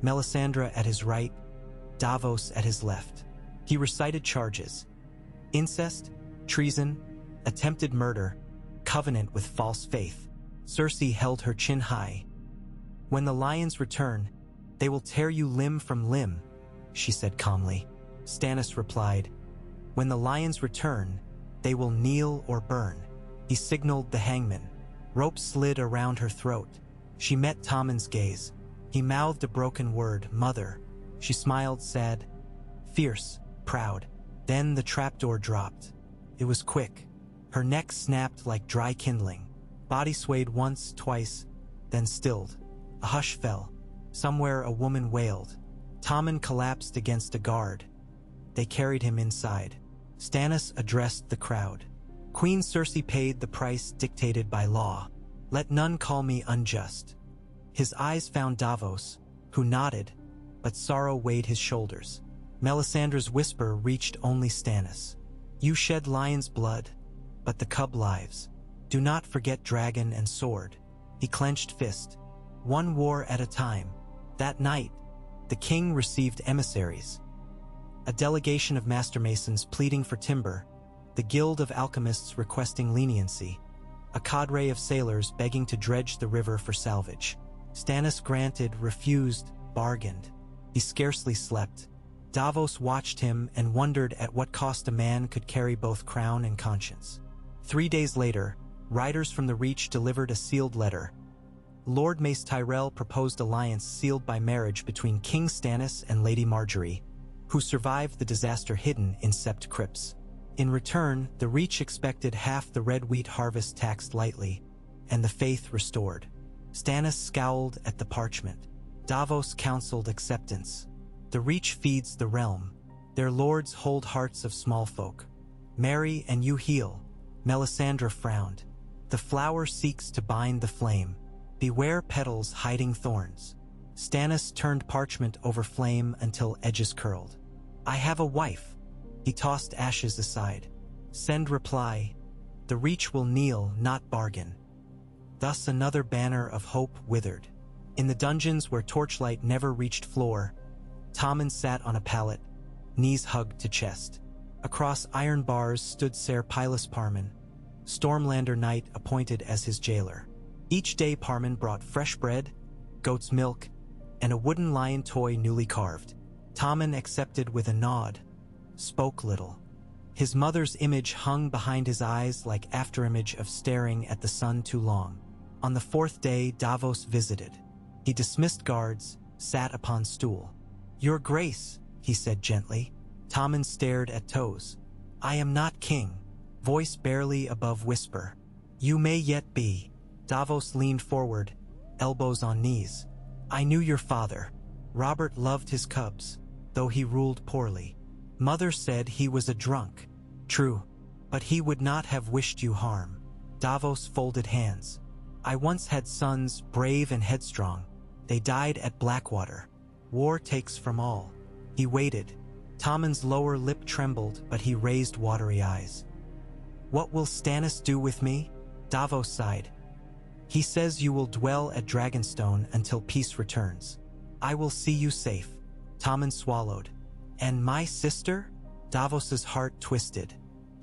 Melisandre at his right, Davos at his left. He recited charges: incest, treason, attempted murder, covenant with false faith. Cersei held her chin high. When the lions return, they will tear you limb from limb, she said calmly. Stannis replied, when the lions return, they will kneel or burn. He signaled the hangman. Rope slid around her throat. She met Tommen's gaze. He mouthed a broken word, mother. She smiled, sad, fierce, proud. Then the trapdoor dropped. It was quick. Her neck snapped like dry kindling. Body swayed once, twice, then stilled. A hush fell. Somewhere a woman wailed. Tommen collapsed against a guard. They carried him inside. Stannis addressed the crowd. Queen Cersei paid the price dictated by law. Let none call me unjust. His eyes found Davos, who nodded, but sorrow weighed his shoulders. Melisandre's whisper reached only Stannis. You shed lion's blood, but the cub lives. Do not forget dragon and sword. He clenched fist. One war at a time. That night, the king received emissaries. A delegation of master masons pleading for timber, the guild of alchemists requesting leniency, a cadre of sailors begging to dredge the river for salvage. Stannis granted, refused, bargained. He scarcely slept. Davos watched him and wondered at what cost a man could carry both crown and conscience. 3 days later, riders from the Reach delivered a sealed letter. Lord Mace Tyrell proposed alliance sealed by marriage between King Stannis and Lady Margaery, who survived the disaster hidden in Sept crypts. In return, the Reach expected half the red wheat harvest taxed lightly, and the faith restored. Stannis scowled at the parchment. Davos counseled acceptance. The Reach feeds the realm. Their lords hold hearts of small folk. Marry and you heal. Melisandre frowned. The flower seeks to bind the flame. Beware petals hiding thorns. Stannis turned parchment over flame until edges curled. I have a wife. He tossed ashes aside. Send reply. The Reach will kneel, not bargain. Thus another banner of hope withered. In the dungeons where torchlight never reached floor, Tommen sat on a pallet, knees hugged to chest. Across iron bars stood Ser Pylus Parman, Stormlander knight appointed as his jailer. Each day Parman brought fresh bread, goat's milk, and a wooden lion toy newly carved. Tommen accepted with a nod, spoke little. His mother's image hung behind his eyes like afterimage of staring at the sun too long. On the 4th day, Davos visited. He dismissed guards, sat upon stool. Your Grace, he said gently. Tommen stared at toes. I am not king. Voice barely above whisper. You may yet be. Davos leaned forward, elbows on knees. I knew your father. Robert loved his cubs, though he ruled poorly. Mother said he was a drunk. True, but he would not have wished you harm. Davos folded hands. I once had sons, brave and headstrong. They died at Blackwater. War takes from all. He waited. Tommen's lower lip trembled, but he raised watery eyes. What will Stannis do with me? Davos sighed. He says you will dwell at Dragonstone until peace returns. I will see you safe. Tommen swallowed. And my sister? Davos's heart twisted.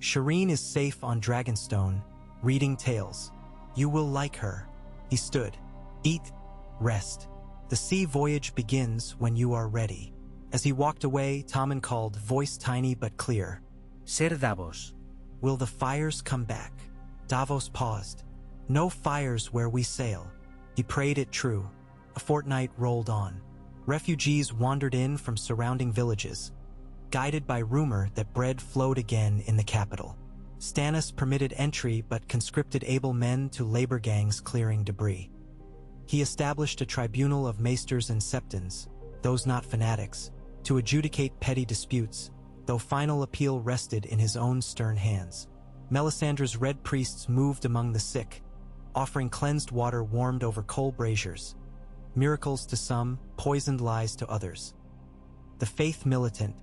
Shireen is safe on Dragonstone, reading tales. You will like her. He stood. Eat, rest. The sea voyage begins when you are ready. As he walked away, Tommen called, voice tiny but clear. Ser Davos. Will the fires come back? Davos paused. No fires where we sail. He prayed it true. A fortnight rolled on. Refugees wandered in from surrounding villages, guided by rumor that bread flowed again in the capital. Stannis permitted entry but conscripted able men to labor gangs clearing debris. He established a tribunal of maesters and septons, those not fanatics, to adjudicate petty disputes, though final appeal rested in his own stern hands. Melisandre's red priests moved among the sick, offering cleansed water warmed over coal braziers. Miracles to some, poisoned lies to others. The faith militant,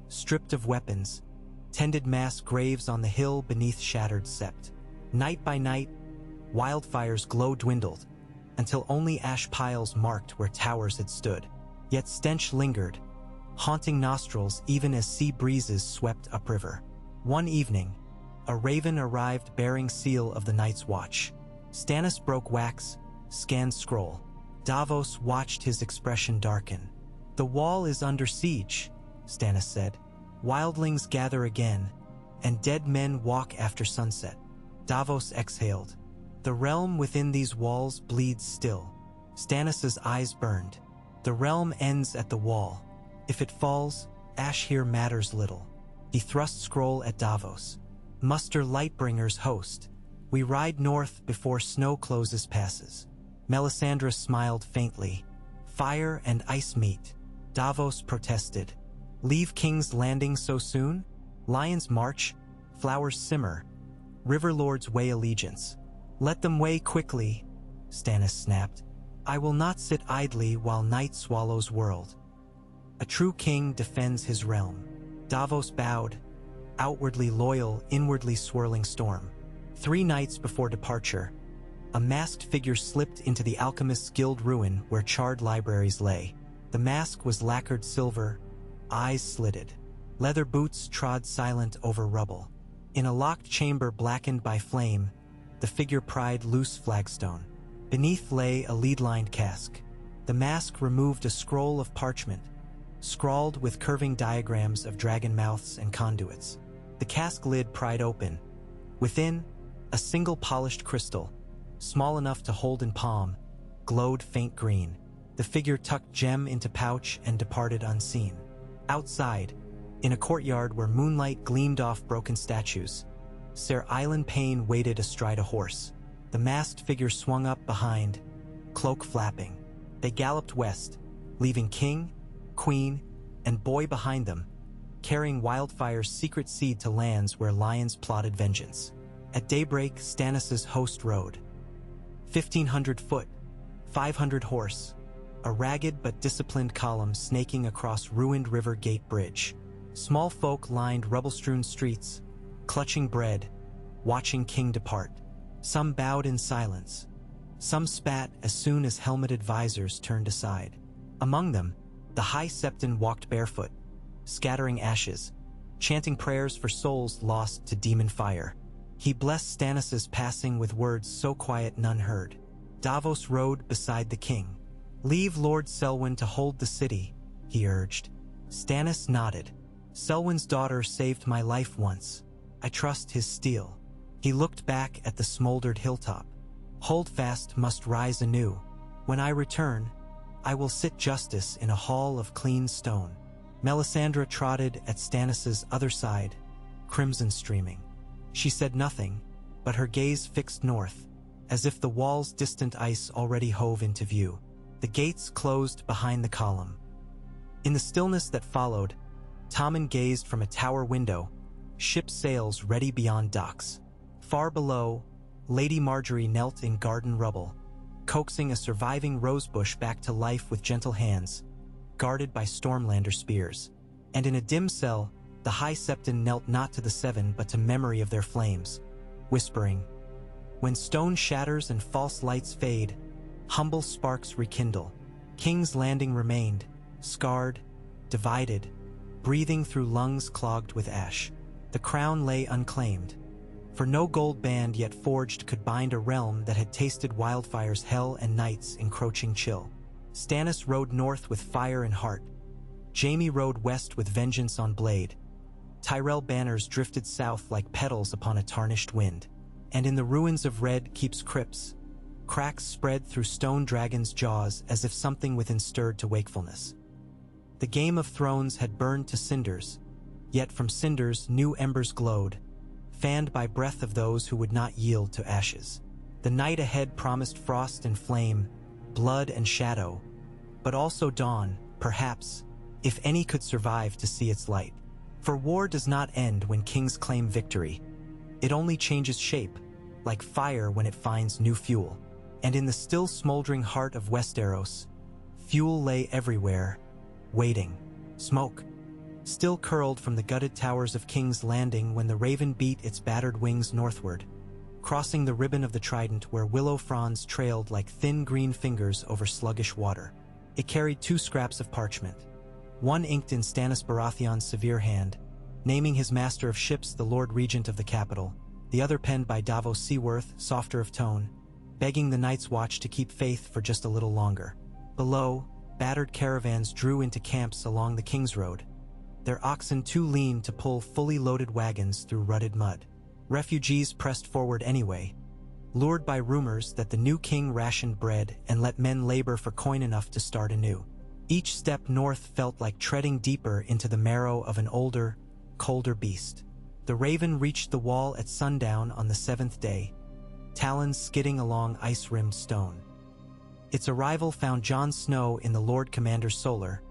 stripped of weapons, tended mass graves on the hill beneath shattered sept. Night by night, wildfires glow dwindled, until only ash piles marked where towers had stood. Yet stench lingered, haunting nostrils even as sea breezes swept upriver. One evening, a raven arrived bearing seal of the night's watch. Stannis broke wax, scanned scroll. Davos watched his expression darken. The wall is under siege, Stannis said. Wildlings gather again, and dead men walk after sunset. Davos exhaled. The realm within these walls bleeds still. Stannis's eyes burned. The realm ends at the wall. If it falls, ash here matters little. He thrust scroll at Davos. Muster Lightbringer's host. We ride north before snow closes passes. Melisandre smiled faintly. Fire and ice meet. Davos protested. Leave King's Landing so soon? Lions march, flowers simmer. River lords weigh allegiance. Let them weigh quickly, Stannis snapped. I will not sit idly while night swallows world. A true king defends his realm. Davos bowed, outwardly loyal, inwardly swirling storm. 3 nights before departure, a masked figure slipped into the alchemist's guild ruin where charred libraries lay. The mask was lacquered silver, eyes slitted. Leather boots trod silent over rubble. In a locked chamber blackened by flame, the figure pried loose flagstone. Beneath lay a lead-lined cask. The mask removed a scroll of parchment, scrawled with curving diagrams of dragon mouths and conduits. The cask lid pried open. Within, a single polished crystal, small enough to hold in palm, glowed faint green. The figure tucked gem into pouch and departed unseen. Outside, in a courtyard where moonlight gleamed off broken statues, Ser Island Payne waited astride a horse. The masked figure swung up behind, cloak flapping. They galloped west, leaving king, queen, and boy behind them, carrying Wildfire's secret seed to lands where lions plotted vengeance. At daybreak, Stannis' host rode. 1,500 foot, 500 horse, a ragged but disciplined column snaking across ruined River Gate Bridge. Small folk lined rubble-strewn streets, clutching bread, watching King depart. Some bowed in silence. Some spat as soon as helmeted visors turned aside. Among them, the High Septon walked barefoot, scattering ashes, chanting prayers for souls lost to demon fire. He blessed Stannis' passing with words so quiet none heard. Davos rode beside the king. Leave Lord Selwyn to hold the city, he urged. Stannis nodded. Selwyn's daughter saved my life once. I trust his steel. He looked back at the smoldered hilltop. Holdfast must rise anew. When I return, I will sit justice in a hall of clean stone. Melisandre trotted at Stannis' other side, crimson streaming. She said nothing, but her gaze fixed north, as if the wall's distant ice already hove into view. The gates closed behind the column. In the stillness that followed, Tommen gazed from a tower window, ship sails ready beyond docks. Far below, Lady Marjorie knelt in garden rubble, coaxing a surviving rosebush back to life with gentle hands, guarded by Stormlander spears. And in a dim cell, the High Septon knelt not to the Seven but to memory of their flames, whispering, "When stone shatters and false lights fade, humble sparks rekindle." King's Landing remained, scarred, divided, breathing through lungs clogged with ash. The crown lay unclaimed, for no gold band yet forged could bind a realm that had tasted wildfire's hell and night's encroaching chill. Stannis rode north with fire in heart. Jaime rode west with vengeance on blade. Tyrell banners drifted south like petals upon a tarnished wind. And in the ruins of Red Keep's crypts, cracks spread through stone dragons' jaws as if something within stirred to wakefulness. The Game of Thrones had burned to cinders, yet from cinders new embers glowed, fanned by breath of those who would not yield to ashes. The night ahead promised frost and flame, blood and shadow, but also dawn, perhaps, if any could survive to see its light. For war does not end when kings claim victory. It only changes shape, like fire when it finds new fuel. And in the still smoldering heart of Westeros, fuel lay everywhere, waiting. Smoke, still curled from the gutted towers of King's Landing when the raven beat its battered wings northward, crossing the ribbon of the trident where willow fronds trailed like thin green fingers over sluggish water. It carried 2 scraps of parchment, one inked in Stannis Baratheon's severe hand, naming his master of ships the Lord Regent of the capital, the other penned by Davos Seaworth, softer of tone, begging the Night's Watch to keep faith for just a little longer. Below, battered caravans drew into camps along the King's Road, their oxen too lean to pull fully loaded wagons through rutted mud. Refugees pressed forward anyway, lured by rumors that the new king rationed bread and let men labor for coin enough to start anew. Each step north felt like treading deeper into the marrow of an older, colder beast. The Raven reached the wall at sundown on the 7th day, talons skidding along ice-rimmed stone. Its arrival found Jon Snow in the Lord Commander's solar,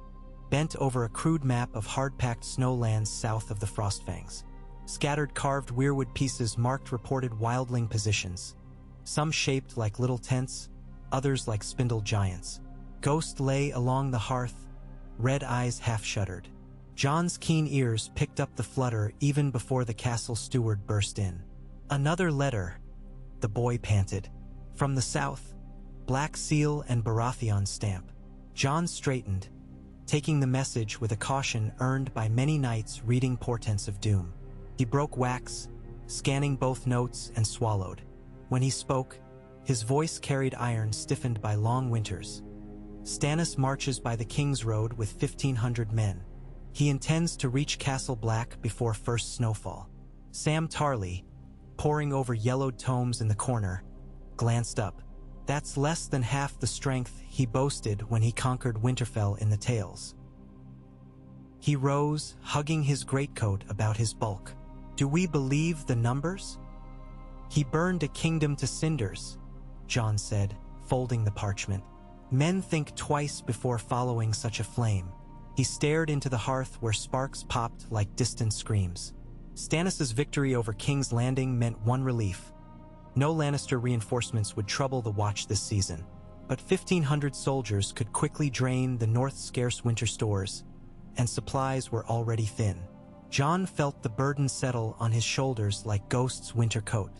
bent over a crude map of hard-packed snowlands south of the Frostfangs. Scattered carved weirwood pieces marked reported wildling positions, some shaped like little tents, others like spindle giants. Ghost lay along the hearth, red eyes half-shuttered. Jon's keen ears picked up the flutter even before the castle steward burst in. "Another letter," the boy panted. "From the south, Black Seal and Baratheon stamp." Jon straightened, taking the message with a caution earned by many nights reading portents of doom. He broke wax, scanning both notes, and swallowed. When he spoke, his voice carried iron stiffened by long winters. "Stannis marches by the King's Road with 1,500 men. He intends to reach Castle Black before first snowfall." Sam Tarly, poring over yellowed tomes in the corner, glanced up. That's less than half the strength he boasted when he conquered Winterfell in the Tales. He rose, hugging his greatcoat about his bulk. "Do we believe the numbers?" "He burned a kingdom to cinders," Jon said, folding the parchment. "Men think twice before following such a flame." He stared into the hearth where sparks popped like distant screams. Stannis' victory over King's Landing meant one relief. No Lannister reinforcements would trouble the Watch this season, but 1,500 soldiers could quickly drain the North's scarce winter stores, and supplies were already thin. Jon felt the burden settle on his shoulders like Ghost's winter coat.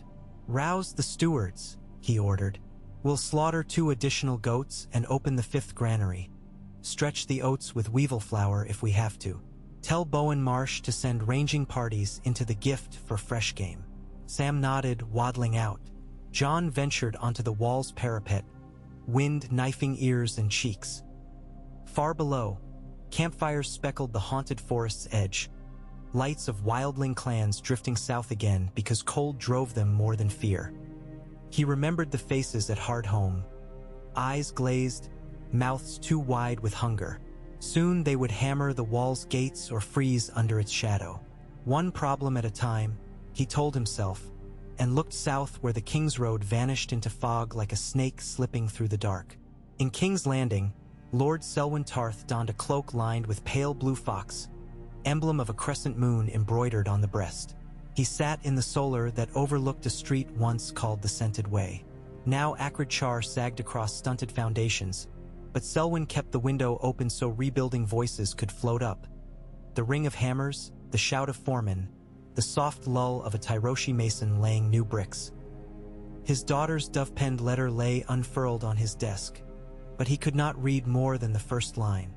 "Rouse the stewards," he ordered. "We'll slaughter 2 additional goats and open the 5th granary. Stretch the oats with weevil flour if we have to. Tell Bowen Marsh to send ranging parties into the gift for fresh game." Sam nodded, waddling out. Jon ventured onto the wall's parapet, wind knifing ears and cheeks. Far below, campfires speckled the haunted forest's edge, lights of wildling clans drifting south again because cold drove them more than fear. He remembered the faces at Hardhome, eyes glazed, mouths too wide with hunger. Soon they would hammer the wall's gates or freeze under its shadow. One problem at a time, he told himself, and looked south where the King's Road vanished into fog like a snake slipping through the dark. In King's Landing, Lord Selwyn Tarth donned a cloak lined with pale blue fox, emblem of a crescent moon embroidered on the breast. He sat in the solar that overlooked a street once called the Scented Way. Now acrid char sagged across stunted foundations, but Selwyn kept the window open so rebuilding voices could float up. The ring of hammers, the shout of foremen, the soft lull of a Tyroshi mason laying new bricks. His daughter's dove-penned letter lay unfurled on his desk, but he could not read more than the first line.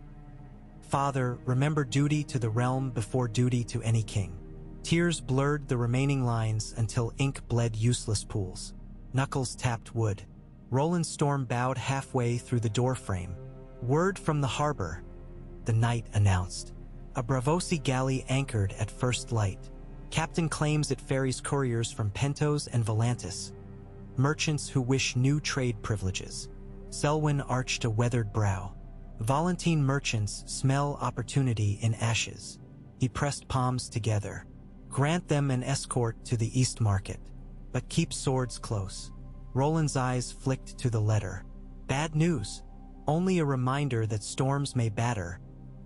Father, remember duty to the realm before duty to any king. Tears blurred the remaining lines until ink bled useless pools. Knuckles tapped wood. Roland Storm bowed halfway through the doorframe. Word from the harbor, the knight announced. A Bravosi galley anchored at first light. Captain claims it ferries couriers from Pentos and Volantis, merchants who wish new trade privileges. Selwyn arched a weathered brow. Volantine merchants smell opportunity in ashes. He pressed palms together. Grant them an escort to the East Market, but keep swords close. Roland's eyes flicked to the letter. Bad news. Only a reminder that storms may batter,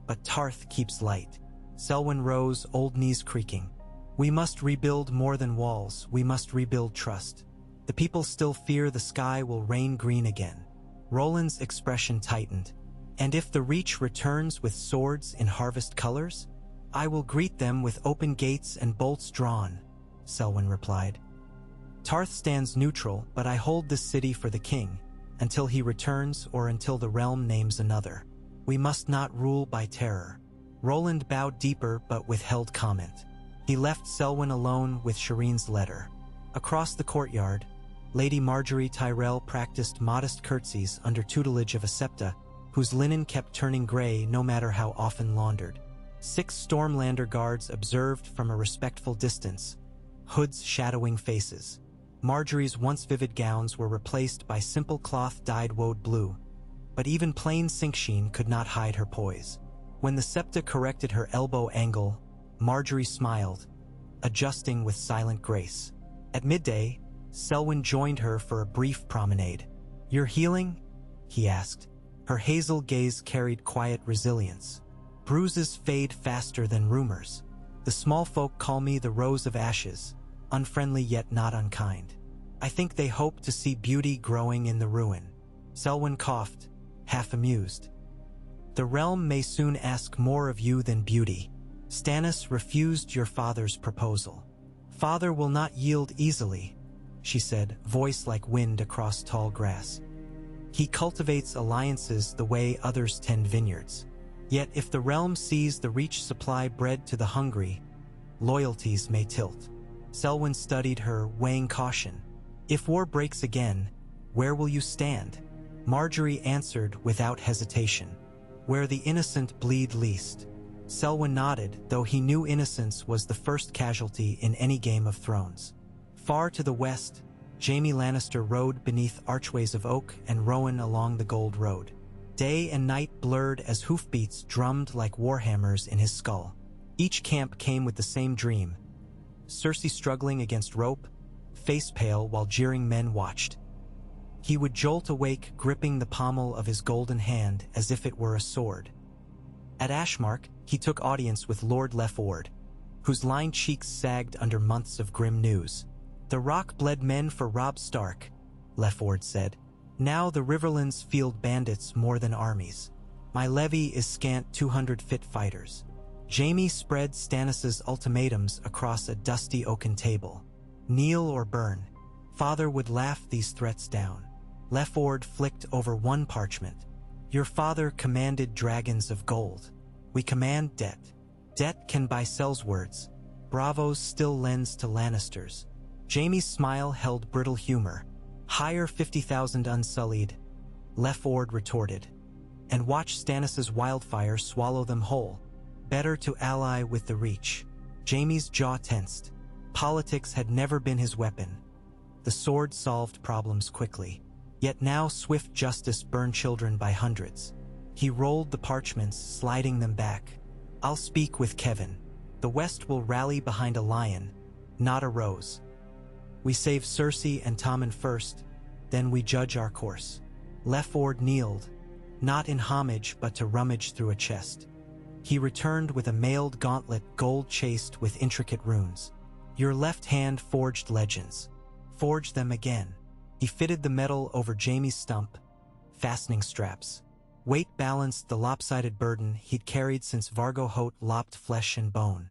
but Tarth keeps light. Selwyn rose, old knees creaking. We must rebuild more than walls. We must rebuild trust. The people still fear the sky will rain green again. Roland's expression tightened. And if the Reach returns with swords in harvest colors, I will greet them with open gates and bolts drawn, Selwyn replied. Tarth stands neutral, but I hold this city for the king, until he returns or until the realm names another. We must not rule by terror. Roland bowed deeper but withheld comment. He left Selwyn alone with Shireen's letter. Across the courtyard, Lady Marjorie Tyrell practiced modest curtsies under tutelage of a septa, whose linen kept turning gray no matter how often laundered. 6 Stormlander guards observed from a respectful distance, hoods shadowing faces. Marjorie's once vivid gowns were replaced by simple cloth dyed woad blue, but even plain sinksheen could not hide her poise. When the septa corrected her elbow angle, Marjorie smiled, adjusting with silent grace. At midday, Selwyn joined her for a brief promenade. "You're healing?" he asked. Her hazel gaze carried quiet resilience. "Bruises fade faster than rumors. The small folk call me the Rose of Ashes, unfriendly yet not unkind. I think they hope to see beauty growing in the ruin." Selwyn coughed, half amused. "The realm may soon ask more of you than beauty. Stannis refused your father's proposal." "Father will not yield easily," she said, voice like wind across tall grass. "He cultivates alliances the way others tend vineyards. Yet if the realm sees the Reach supply bread to the hungry, loyalties may tilt." Selwyn studied her, weighing caution. "If war breaks again, where will you stand?" Marjorie answered without hesitation. "Where the innocent bleed least." Selwyn nodded, though he knew innocence was the first casualty in any Game of Thrones. Far to the west, Jaime Lannister rode beneath archways of oak and Rowan along the Gold Road. Day and night blurred as hoofbeats drummed like warhammers in his skull. Each camp came with the same dream. Cersei struggling against rope, face pale while jeering men watched. He would jolt awake gripping the pommel of his golden hand as if it were a sword. At Ashmark, he took audience with Lord Lefford, whose lined cheeks sagged under months of grim news. "The Rock bled men for Robb Stark," Lefford said. "Now the Riverlands field bandits more than armies. My levy is scant 200 fit fighters." Jaime spread Stannis's ultimatums across a dusty oaken table. "Kneel or burn." Father would laugh these threats down. Lefford flicked over one parchment. "Your father commanded dragons of gold. We command debt. Debt can buy Sellswords. Bravos still lends to Lannisters." Jaime's smile held brittle humor. "Hire 50,000 unsullied," Lefford retorted. "And watch Stannis's wildfire swallow them whole. Better to ally with the Reach." Jaime's jaw tensed. Politics had never been his weapon. The sword solved problems quickly. Yet now swift justice burned children by hundreds. He rolled the parchments, sliding them back. "I'll speak with Kevin. The West will rally behind a lion, not a rose. We save Cersei and Tommen first, then we judge our course." Lefford kneeled, not in homage but to rummage through a chest. He returned with a mailed gauntlet gold-chased with intricate runes. "Your left hand forged legends. Forge them again." He fitted the metal over Jaime's stump, fastening straps. Weight balanced the lopsided burden he'd carried since Vargo Hoat lopped flesh and bone.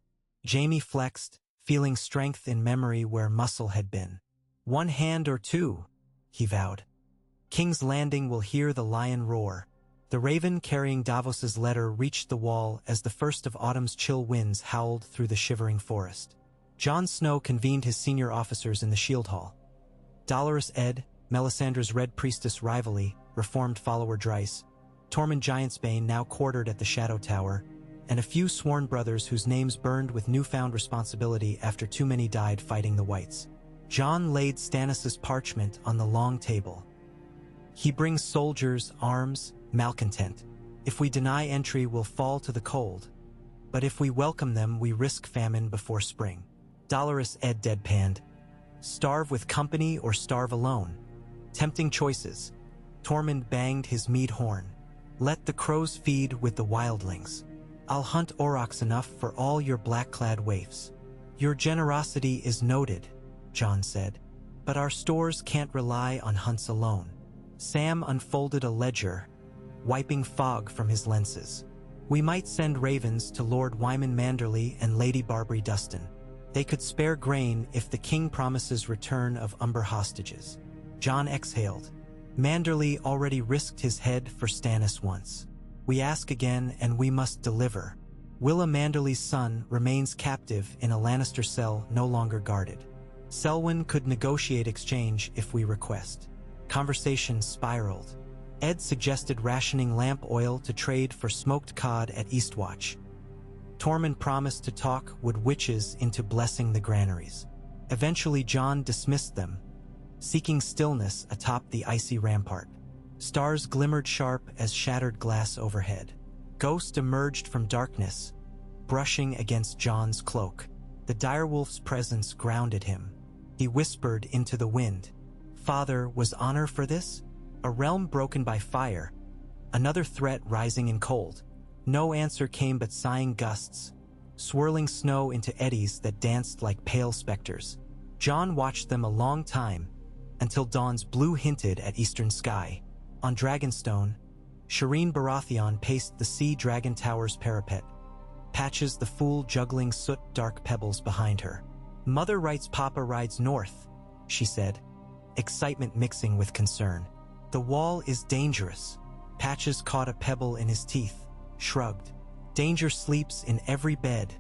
Jaime flexed, feeling strength in memory where muscle had been. "One hand or two," he vowed. "King's Landing will hear the lion roar." The raven carrying Davos's letter reached the wall as the first of autumn's chill winds howled through the shivering forest. Jon Snow convened his senior officers in the shield hall. Dolorous Edd, Melisandre's Red Priestess rivalry, reformed follower Dryce, Tormund Giantsbane now quartered at the Shadow Tower, and a few sworn brothers whose names burned with newfound responsibility after too many died fighting the Whites. Jon laid Stannis' parchment on the long table. "He brings soldiers, arms, malcontent. If we deny entry, we'll fall to the cold. But if we welcome them, we risk famine before spring." Dolorous Edd deadpanned. "Starve with company or starve alone? Tempting choices." Tormund banged his mead horn. "Let the crows feed with the wildlings. I'll hunt aurochs enough for all your black-clad waifs." "Your generosity is noted," Jon said, "but our stores can't rely on hunts alone." Sam unfolded a ledger, wiping fog from his lenses. "We might send ravens to Lord Wyman Manderley and Lady Barbary Dustin. They could spare grain if the king promises return of Umber hostages." Jon exhaled. "Manderley already risked his head for Stannis once. We ask again, and we must deliver. Willa Manderley's son remains captive in a Lannister cell no longer guarded. Selwyn could negotiate exchange if we request." Conversation spiraled. Edd suggested rationing lamp oil to trade for smoked cod at Eastwatch. Tormund promised to talk wood witches into blessing the granaries. Eventually Jon dismissed them, seeking stillness atop the icy rampart. Stars glimmered sharp as shattered glass overhead. Ghost emerged from darkness, brushing against Jon's cloak. The direwolf's presence grounded him. He whispered into the wind. "Father, was honor for this? A realm broken by fire. Another threat rising in cold." No answer came but sighing gusts, swirling snow into eddies that danced like pale specters. Jon watched them a long time, until dawn's blue hinted at eastern sky. On Dragonstone, Shireen Baratheon paced the Sea Dragon Tower's parapet, Patches the fool juggling soot-dark pebbles behind her. "Mother writes Papa rides north," she said, excitement mixing with concern. "The wall is dangerous." Patches caught a pebble in his teeth, shrugged. "Danger sleeps in every bed,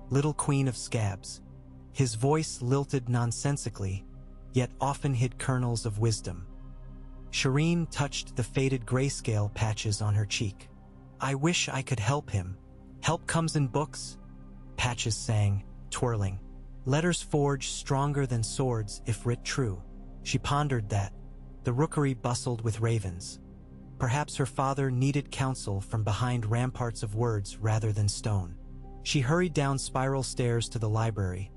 little queen of scabs." His voice lilted nonsensically, yet often hid kernels of wisdom. Shireen touched the faded grayscale patches on her cheek. "I wish I could help him." "Help comes in books," Patches sang, twirling. "Letters forge stronger than swords if writ true." She pondered that. The rookery bustled with ravens. Perhaps her father needed counsel from behind ramparts of words rather than stone. She hurried down spiral stairs to the library,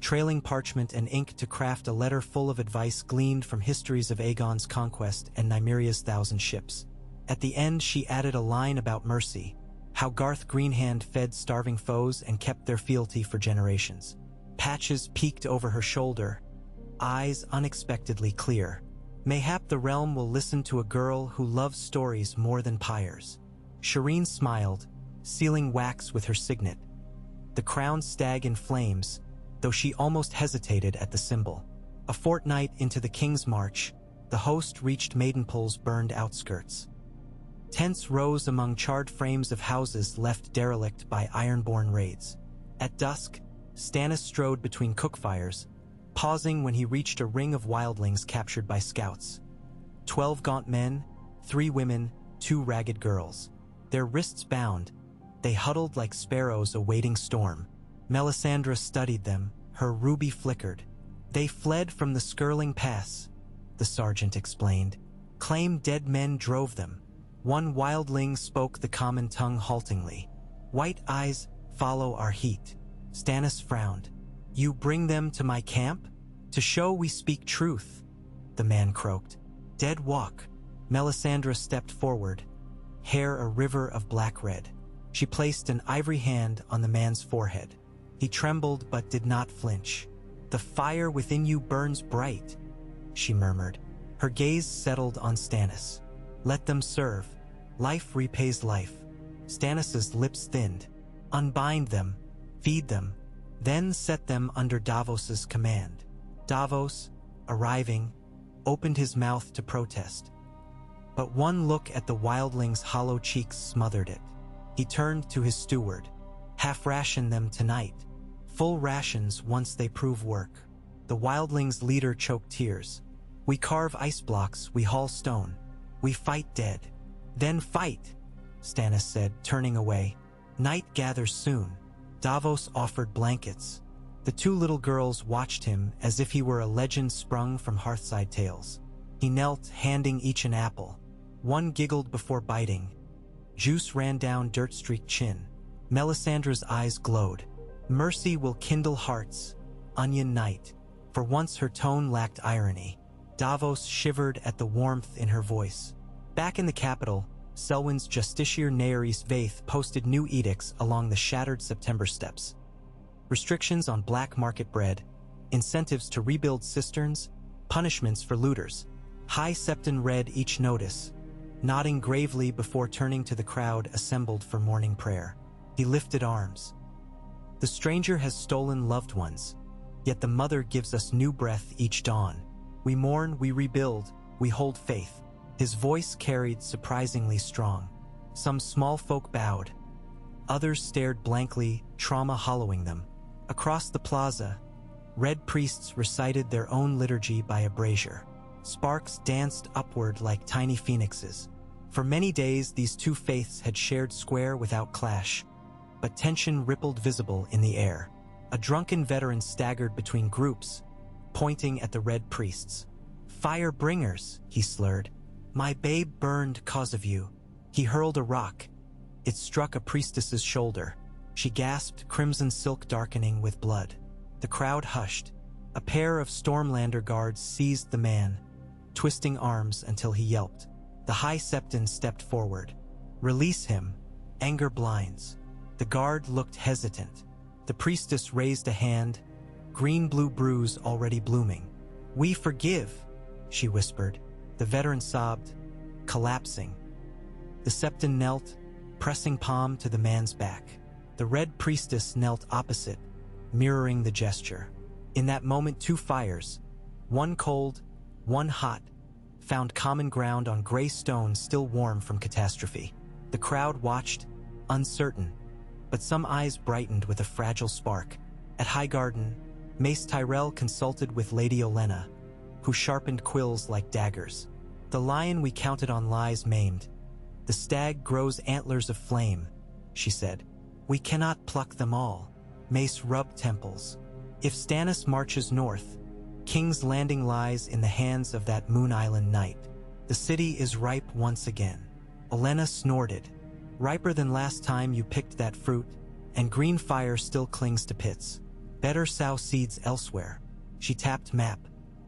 trailing parchment and ink to craft a letter full of advice gleaned from histories of Aegon's conquest and Nymeria's 1,000 ships. At the end, she added a line about mercy, how Garth Greenhand fed starving foes and kept their fealty for generations. Patches peeked over her shoulder, eyes unexpectedly clear. "Mayhap the realm will listen to a girl who loves stories more than pyres." Shireen smiled, sealing wax with her signet. The crowned stag in flames, though she almost hesitated at the symbol. A fortnight into the King's March, the host reached Maidenpool's burned outskirts. Tents rose among charred frames of houses left derelict by Ironborn raids. At dusk, Stannis strode between cookfires, pausing when he reached a ring of wildlings captured by scouts. 12 gaunt men, 3 women, 2 ragged girls. Their wrists bound, they huddled like sparrows awaiting storm. Melisandre studied them, her ruby flickered. "They fled from the Skirling Pass," the sergeant explained. "Claim dead men drove them." One wildling spoke the common tongue haltingly. "White eyes follow our heat." Stannis frowned. "You bring them to my camp? To show we speak truth," the man croaked. "Dead walk." Melisandre stepped forward, hair a river of black red. She placed an ivory hand on the man's forehead. He trembled but did not flinch. "The fire within you burns bright," she murmured. Her gaze settled on Stannis. Let them serve. Life repays life. Stannis's lips thinned. Unbind them, feed them, then set them under Davos's command. Davos, arriving, opened his mouth to protest. But one look at the wildling's hollow cheeks smothered it. He turned to his steward. Half ration them tonight. Full rations once they prove work. The wildling's leader choked tears. We carve ice blocks, we haul stone. We fight dead. Then fight, Stannis said, turning away. Night gathers soon. Davos offered blankets. The two little girls watched him as if he were a legend sprung from Hearthside tales. He knelt, handing each an apple. One giggled before biting. Juice ran down dirt-streaked chin. Melisandre's eyes glowed. Mercy will kindle hearts. Onion Knight. For once her tone lacked irony. Davos shivered at the warmth in her voice. Back in the capital, Selwyn's Justiciar Naerys Vaith posted new edicts along the shattered September steps. Restrictions on black market bread, incentives to rebuild cisterns, punishments for looters. High Septon read each notice, nodding gravely before turning to the crowd assembled for morning prayer. He lifted arms. The stranger has stolen loved ones, yet the mother gives us new breath each dawn. We mourn, we rebuild, we hold faith. His voice carried surprisingly strong. Some small folk bowed. Others stared blankly, trauma hollowing them. Across the plaza, red priests recited their own liturgy by a brazier. Sparks danced upward like tiny phoenixes. For many days, these two faiths had shared square without clash, but tension rippled visible in the air. A drunken veteran staggered between groups, pointing at the red priests. "Fire bringers," he slurred. "My babe burned cause of you." He hurled a rock. It struck a priestess's shoulder. She gasped, crimson silk darkening with blood. The crowd hushed. A pair of Stormlander guards seized the man, twisting arms until he yelped. The High Septon stepped forward. "Release him. Anger blinds." The guard looked hesitant. The priestess raised a hand, green-blue bruise already blooming. "We forgive," she whispered. The veteran sobbed, collapsing. The Septon knelt, pressing palm to the man's back. The red priestess knelt opposite, mirroring the gesture. In that moment, two fires, one cold, one hot, found common ground on gray stone still warm from catastrophe. The crowd watched, uncertain, but some eyes brightened with a fragile spark. At Highgarden, Mace Tyrell consulted with Lady Olenna, who sharpened quills like daggers. "The lion we counted on lies maimed. The stag grows antlers of flame," she said. "We cannot pluck them all." Mace rubbed temples. "If Stannis marches north, King's Landing lies in the hands of that Moon Island knight. The city is ripe once again." Olenna snorted. "Riper than last time you picked that fruit, and green fire still clings to pits. Better sow seeds elsewhere." She tapped map.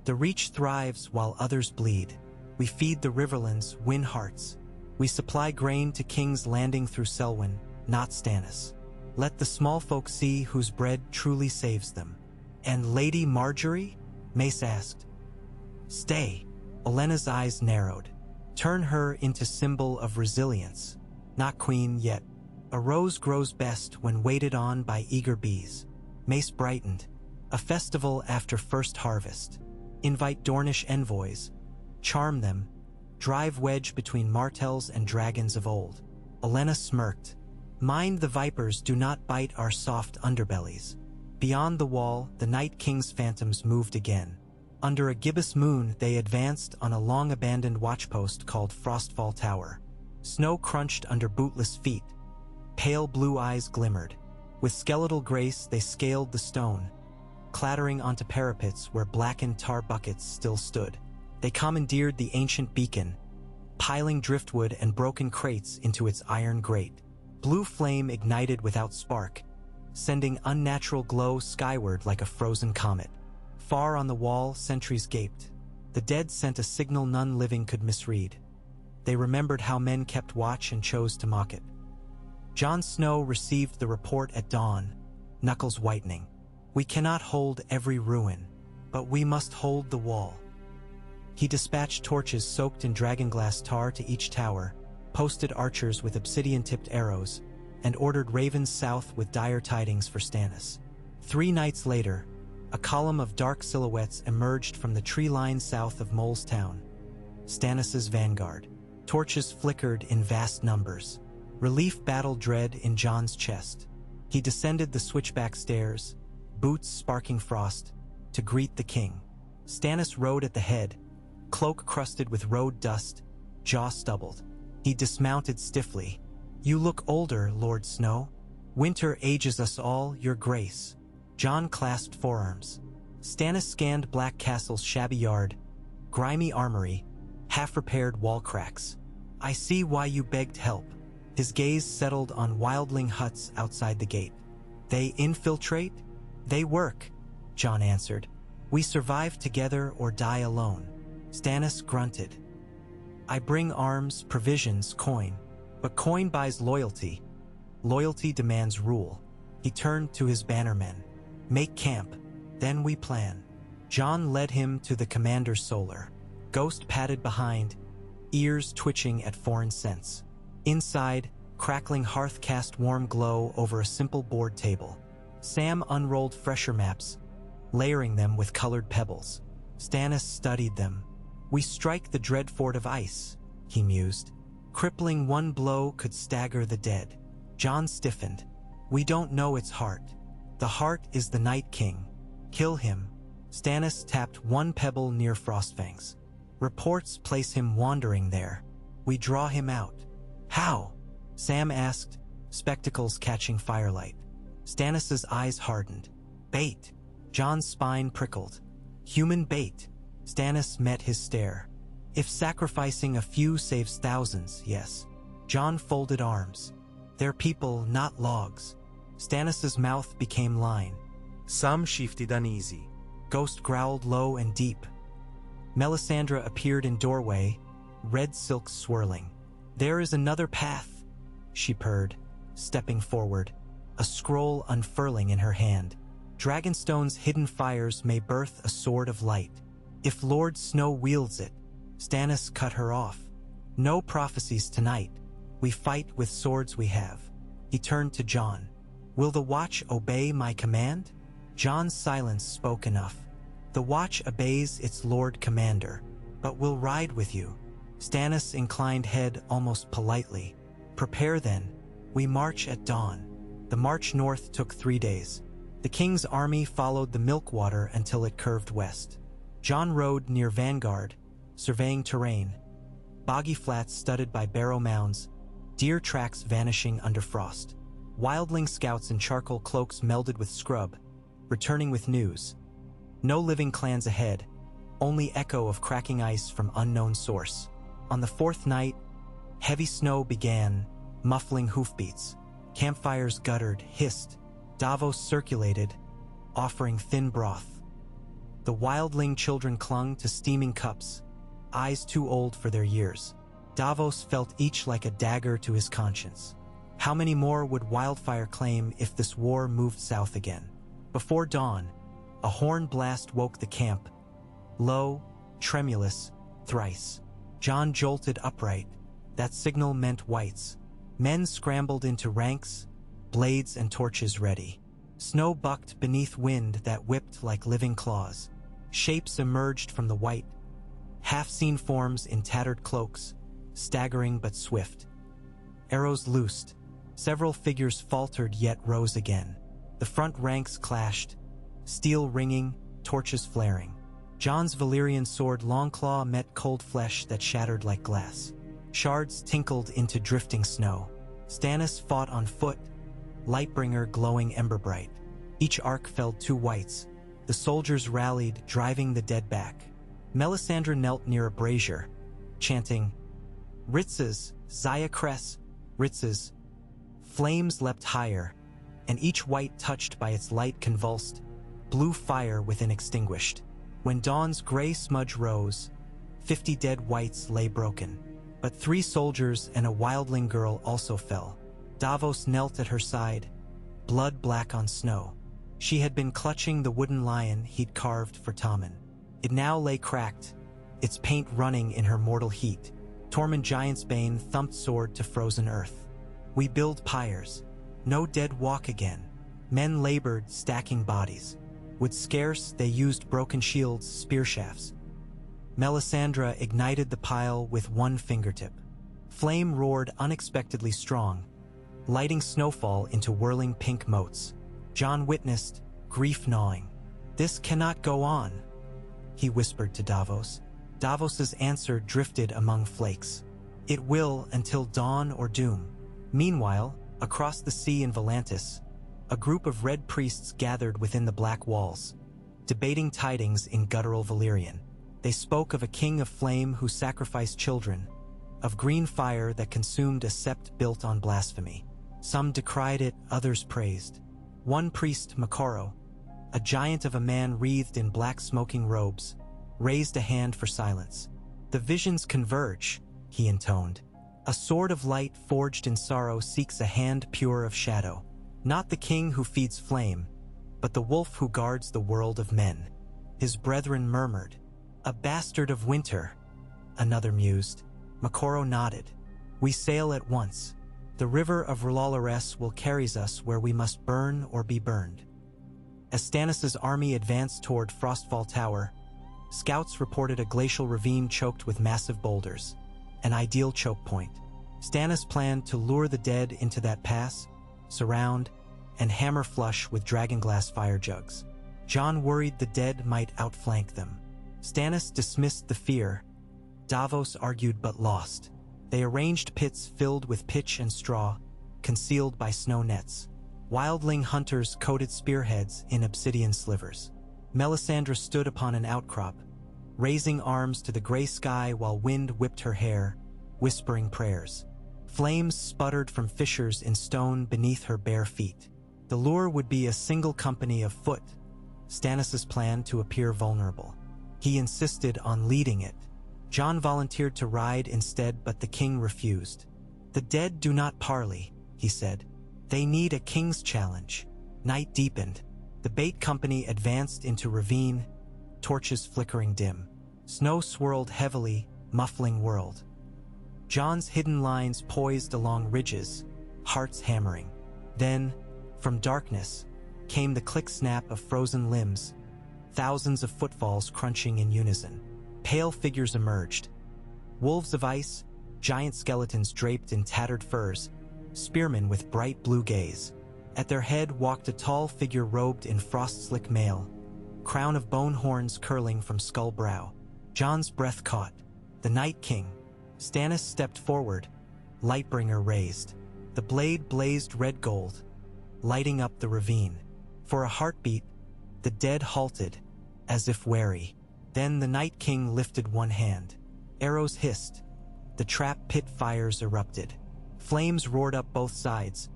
"The Reach thrives while others bleed. We feed the riverlands, win hearts. We supply grain to King's Landing through Selwyn, not Stannis. Let the small folk see whose bread truly saves them." "And Lady Marjorie?" Mace asked. "Stay." Olenna's eyes narrowed. "Turn her into symbol of resilience. Not queen yet. A rose grows best when waited on by eager bees." Mace brightened. "A festival after first harvest. Invite Dornish envoys. Charm them. Drive wedge between martels and dragons of old." Olenna smirked. "Mind the vipers do not bite our soft underbellies." Beyond the wall, the Night King's phantoms moved again. Under a gibbous moon, they advanced on a long-abandoned watchpost called Frostfall Tower. Snow crunched under bootless feet. Pale blue eyes glimmered. With skeletal grace, they scaled the stone, clattering onto parapets where blackened tar buckets still stood. They commandeered the ancient beacon, piling driftwood and broken crates into its iron grate. Blue flame ignited without spark, sending unnatural glow skyward like a frozen comet. Far on the wall, sentries gaped. The dead sent a signal none living could misread. They remembered how men kept watch and chose to mock it. Jon Snow received the report at dawn, knuckles whitening. "We cannot hold every ruin, but we must hold the wall." He dispatched torches soaked in dragonglass tar to each tower, posted archers with obsidian-tipped arrows, and ordered ravens south with dire tidings for Stannis. 3 nights later, a column of dark silhouettes emerged from the tree line south of Mole's Town. Stannis' vanguard. Torches flickered in vast numbers. Relief battled dread in Jon's chest. He descended the switchback stairs, boots sparking frost, to greet the king. Stannis rode at the head, cloak crusted with road dust, jaw stubbled. He dismounted stiffly. "You look older, Lord Snow. Winter ages us all, your grace." Jon clasped forearms. Stannis scanned Black Castle's shabby yard, grimy armory, half-repaired wall cracks. "I see why you begged help." His gaze settled on wildling huts outside the gate. "They infiltrate? They work," Jon answered. "We survive together or die alone." Stannis grunted. "I bring arms, provisions, coin. But coin buys loyalty. Loyalty demands rule." He turned to his bannermen. "Make camp, then we plan." Jon led him to the commander's solar. Ghost padded behind, ears twitching at foreign scents. Inside, crackling hearth cast warm glow over a simple board table. Sam unrolled fresher maps, layering them with colored pebbles. Stannis studied them. "We strike the dread fort of ice," he mused. "Crippling one blow could stagger the dead." Jon stiffened. "We don't know its heart. The heart is the Night King. Kill him." Stannis tapped one pebble near Frostfangs. "Reports place him wandering there. We draw him out." "How?" Sam asked, spectacles catching firelight. Stannis' eyes hardened. "Bait." Jon's spine prickled. "Human bait." Stannis met his stare. "If sacrificing a few saves thousands, yes." Jon folded arms. "They're people, not logs." Stannis' mouth became line. Sam shifted uneasy. Ghost growled low and deep. Melisandre appeared in doorway, red silk swirling. "There is another path," she purred, stepping forward, a scroll unfurling in her hand. "Dragonstone's hidden fires may birth a sword of light. If Lord Snow wields it." Stannis cut her off. "No prophecies tonight. We fight with swords we have." He turned to Jon. "Will the Watch obey my command?" Jon's silence spoke enough. "The Watch obeys its Lord Commander, but will ride with you." Stannis inclined head almost politely. "Prepare then. We march at dawn." The march north took 3 days. The king's army followed the Milkwater until it curved west. Jon rode near vanguard, surveying terrain. Boggy flats studded by barrow mounds, deer tracks vanishing under frost. Wildling scouts in charcoal cloaks melded with scrub, returning with news. No living clans ahead, only echo of cracking ice from unknown source. On the 4th night, heavy snow began, muffling hoofbeats. Campfires guttered, hissed. Davos circulated, offering thin broth. The wildling children clung to steaming cups, eyes too old for their years. Davos felt each like a dagger to his conscience. How many more would Wildfire claim if this war moved south again? Before dawn, a horn blast woke the camp. Low, tremulous, thrice. Jon jolted upright. That signal meant whites. Men scrambled into ranks, blades and torches ready. Snow bucked beneath wind that whipped like living claws. Shapes emerged from the white, half-seen forms in tattered cloaks, staggering but swift. Arrows loosed. Several figures faltered yet rose again. The front ranks clashed, steel ringing, torches flaring. Jon's Valyrian sword Longclaw met cold flesh that shattered like glass. Shards tinkled into drifting snow. Stannis fought on foot, Lightbringer glowing ember-bright. Each arc felled 2 whites. The soldiers rallied, driving the dead back. Melisandre knelt near a brazier, chanting, "Ritzes, Zaya Cress, Ritzes." Flames leapt higher, and each white touched by its light convulsed, blue fire within extinguished. When dawn's gray smudge rose, 50 dead whites lay broken. But 3 soldiers and a wildling girl also fell. Davos knelt at her side, blood black on snow. She had been clutching the wooden lion he'd carved for Tommen. It now lay cracked, its paint running in her mortal heat. Tommen Giant's bane thumped sword to frozen earth. We build pyres. No dead walk again. Men labored, stacking bodies. With scarce, they used broken shields, spear shafts. Melisandre ignited the pile with one fingertip. Flame roared unexpectedly strong, lighting snowfall into whirling pink motes. Jon witnessed, grief gnawing. "This cannot go on," he whispered to Davos. Davos's answer drifted among flakes. "It will until dawn or doom." Meanwhile, across the sea in Volantis, a group of red priests gathered within the black walls, debating tidings in guttural Valyrian. They spoke of a king of flame who sacrificed children, of green fire that consumed a sept built on blasphemy. Some decried it, others praised. One priest, Makoro, a giant of a man wreathed in black smoking robes, raised a hand for silence. "The visions converge," he intoned. "A sword of light forged in sorrow seeks a hand pure of shadow. Not the king who feeds flame, but the wolf who guards the world of men." His brethren murmured. "A bastard of winter," another mused. Makoro nodded. "We sail at once. The river of R'hllorès will carry us where we must burn or be burned." As Stannis' army advanced toward Frostfall Tower, scouts reported a glacial ravine choked with massive boulders, an ideal choke point. Stannis planned to lure the dead into that pass, surround, and hammer flush with dragonglass fire jugs. Jon worried the dead might outflank them. Stannis dismissed the fear. Davos argued but lost. They arranged pits filled with pitch and straw, concealed by snow nets. Wildling hunters coated spearheads in obsidian slivers. Melisandre stood upon an outcrop, raising arms to the gray sky while wind whipped her hair, whispering prayers. Flames sputtered from fissures in stone beneath her bare feet. The lure would be a single company of foot, Stannis' plan to appear vulnerable. He insisted on leading it. Jon volunteered to ride instead, but the king refused. "The dead do not parley," he said. "They need a king's challenge." Night deepened. The bait company advanced into ravine, torches flickering dim. Snow swirled heavily, muffling world. Jon's hidden lines poised along ridges, hearts hammering. Then, from darkness, came the click-snap of frozen limbs, thousands of footfalls crunching in unison. Pale figures emerged. Wolves of ice, giant skeletons draped in tattered furs, spearmen with bright blue gaze. At their head walked a tall figure robed in frost-slick mail, crown of bone horns curling from skull brow. Jon's breath caught. The Night King. Stannis stepped forward, Lightbringer raised. The blade blazed red gold, lighting up the ravine. For a heartbeat, the dead halted, as if wary. Then the Night King lifted one hand. Arrows hissed. The trap pit fires erupted. Flames roared up both sides,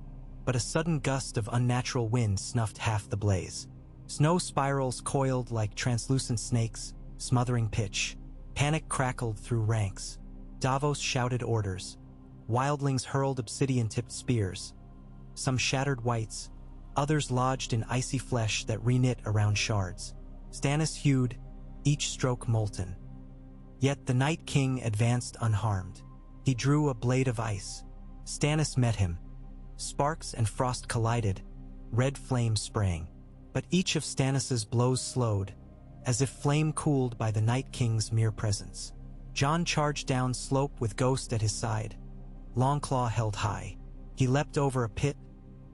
but a sudden gust of unnatural wind snuffed half the blaze. Snow spirals coiled like translucent snakes, smothering pitch. Panic crackled through ranks. Davos shouted orders. Wildlings hurled obsidian-tipped spears. Some shattered whites, others lodged in icy flesh that reknit around shards. Stannis hewed, each stroke molten. Yet the Night King advanced unharmed. He drew a blade of ice. Stannis met him. Sparks and frost collided, red flames sprang. But each of Stannis's blows slowed, as if flame cooled by the Night King's mere presence. Jon charged down slope with Ghost at his side, Longclaw held high. He leapt over a pit,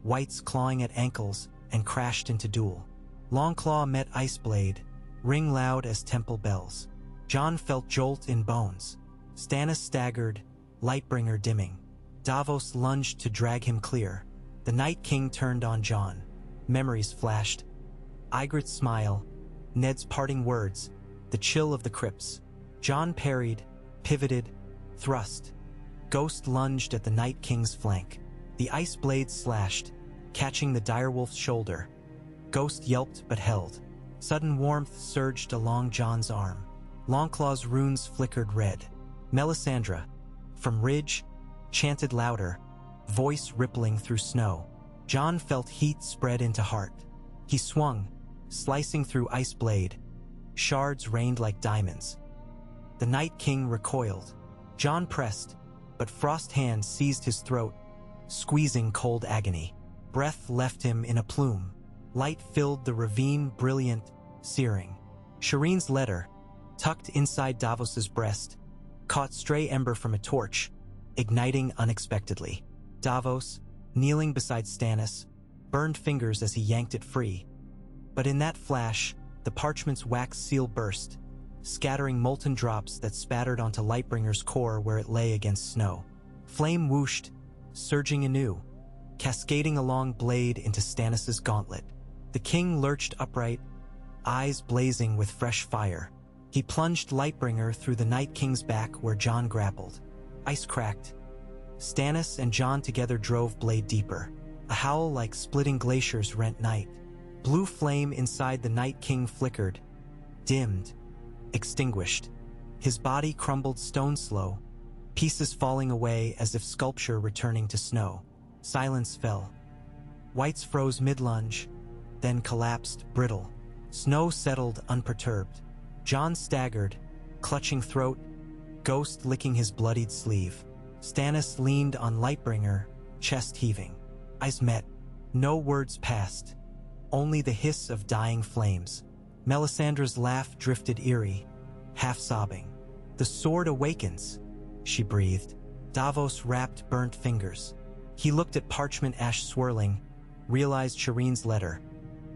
whites clawing at ankles, and crashed into duel. Longclaw met Iceblade, ring loud as temple bells. Jon felt jolt in bones. Stannis staggered, Lightbringer dimming. Davos lunged to drag him clear. The Night King turned on Jon. Memories flashed. Ygritte's smile, Ned's parting words, the chill of the crypts. Jon parried, pivoted, thrust. Ghost lunged at the Night King's flank. The ice blade slashed, catching the direwolf's shoulder. Ghost yelped but held. Sudden warmth surged along Jon's arm. Longclaw's runes flickered red. Melisandre, from ridge, chanted louder, voice rippling through snow. Jon felt heat spread into heart. He swung, slicing through ice blade. Shards rained like diamonds. The Night King recoiled. Jon pressed, but frost hands seized his throat, squeezing cold agony. Breath left him in a plume. Light filled the ravine, brilliant, searing. Shireen's letter, tucked inside Davos's breast, caught stray ember from a torch, igniting unexpectedly. Davos, kneeling beside Stannis, burned fingers as he yanked it free. But in that flash, the parchment's wax seal burst, scattering molten drops that spattered onto Lightbringer's core where it lay against snow. Flame whooshed, surging anew, cascading along blade into Stannis's gauntlet. The king lurched upright, eyes blazing with fresh fire. He plunged Lightbringer through the Night King's back where Jon grappled. Ice cracked. Stannis and Jon together drove blade deeper. A howl like splitting glaciers rent night. Blue flame inside the Night King flickered, dimmed, extinguished. His body crumbled stone slow, pieces falling away as if sculpture returning to snow. Silence fell. Whites froze mid-lunge, then collapsed, brittle. Snow settled unperturbed. Jon staggered, clutching throat, ghost licking his bloodied sleeve. Stannis leaned on Lightbringer, chest heaving. Eyes met. No words passed. Only the hiss of dying flames. Melisandre's laugh drifted eerie, half sobbing. "The sword awakens," she breathed. Davos wrapped burnt fingers. He looked at parchment ash swirling, realized Shireen's letter.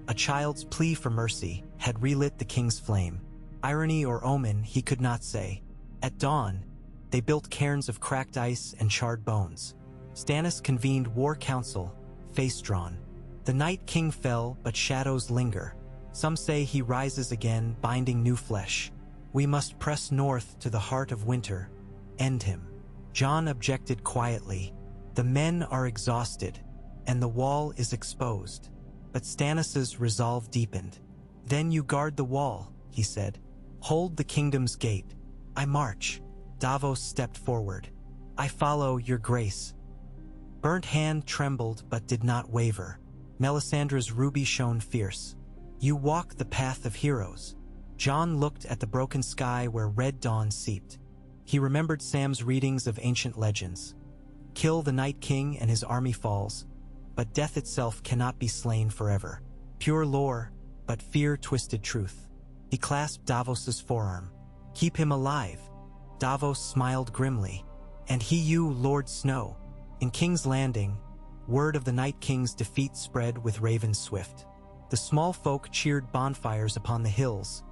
A child's plea for mercy had relit the king's flame. Irony or omen, he could not say. At dawn, they built cairns of cracked ice and charred bones. Stannis convened war council, face drawn. The Night King fell, but shadows linger. Some say he rises again, binding new flesh. We must press north to the heart of winter, end him. Jon objected quietly. The men are exhausted, and the wall is exposed. But Stannis's resolve deepened. "Then you guard the wall," he said. "Hold the kingdom's gate. I march." Davos stepped forward. "I follow, your grace." Burnt hand trembled but did not waver. Melisandre's ruby shone fierce. "You walk the path of heroes." Jon looked at the broken sky where red dawn seeped. He remembered Sam's readings of ancient legends. Kill the Night King and his army falls, but death itself cannot be slain forever. Pure lore, but fear-twisted truth. He clasped Davos's forearm. "Keep him alive." Davos smiled grimly. "And he you, Lord Snow." In King's Landing, word of the Night King's defeat spread with ravens swift. The small folk cheered bonfires upon the hills,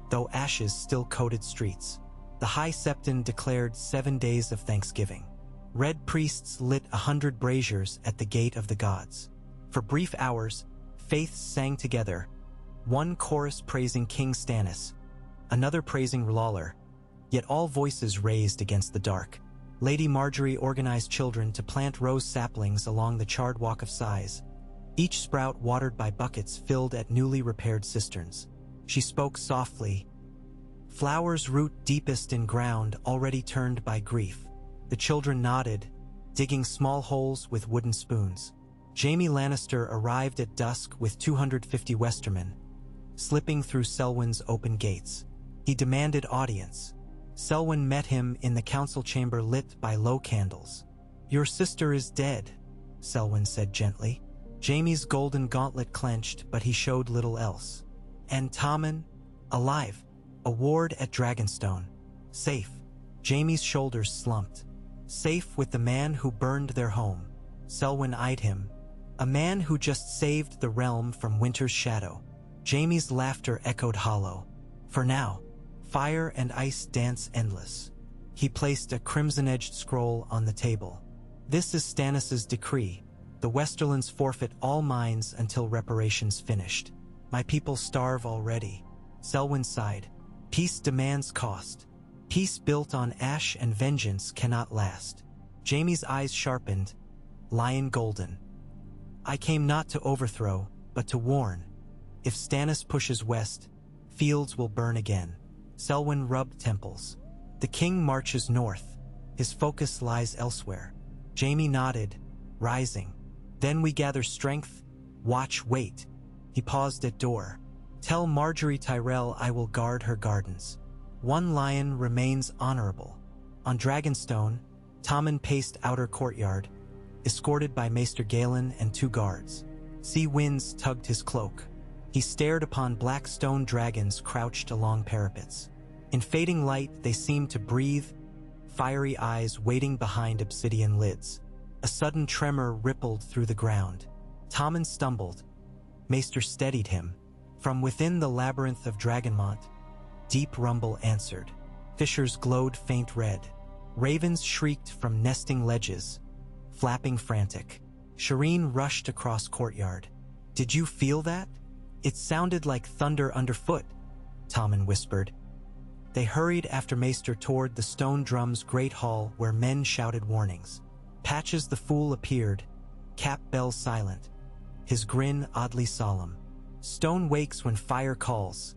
though ashes still coated streets. The High Septon declared 7 days of thanksgiving. Red priests lit 100 braziers at the gate of the gods. For brief hours, faiths sang together, one chorus praising King Stannis, another praising R'hllor, yet all voices raised against the dark. Lady Margaery organized children to plant rose saplings along the charred Walk of Sighs, each sprout watered by buckets filled at newly repaired cisterns. She spoke softly. "Flowers root deepest in ground already turned by grief." The children nodded, digging small holes with wooden spoons. Jaime Lannister arrived at dusk with 250 Westermen, slipping through Selwyn's open gates. He demanded audience. Selwyn met him in the council chamber lit by low candles. "Your sister is dead," Selwyn said gently. Jaime's golden gauntlet clenched, but he showed little else. "And Tommen? Alive. A ward at Dragonstone. Safe." Jaime's shoulders slumped. "Safe with the man who burned their home." Selwyn eyed him. "A man who just saved the realm from winter's shadow." Jaime's laughter echoed hollow. "For now, fire and ice dance endless." He placed a crimson-edged scroll on the table. "This is Stannis's decree. The Westerlands forfeit all mines until reparations finished. My people starve already." Selwyn sighed. "Peace demands cost. Peace built on ash and vengeance cannot last." Jaime's eyes sharpened, lion golden. "I came not to overthrow, but to warn. If Stannis pushes west, fields will burn again." Selwyn rubbed temples. "The king marches north. His focus lies elsewhere." Jaime nodded, rising. "Then we gather strength, watch, wait." He paused at door. "Tell Margaery Tyrell I will guard her gardens." One lion remains honorable. On Dragonstone, Tommen paced outer courtyard, escorted by Maester Galen and 2 guards. Sea winds tugged his cloak. He stared upon black stone dragons crouched along parapets. In fading light, they seemed to breathe, fiery eyes waiting behind obsidian lids. A sudden tremor rippled through the ground. Tommen stumbled. Maester steadied him. From within the labyrinth of Dragonmont, deep rumble answered. Fissures glowed faint red. Ravens shrieked from nesting ledges, flapping frantic. Shireen rushed across courtyard. "Did you feel that? It sounded like thunder underfoot," Tommen whispered. They hurried after Maester toward the stone drum's great hall where men shouted warnings. Patches the Fool appeared, Cap Bell silent, his grin oddly solemn. "Stone wakes when fire calls,"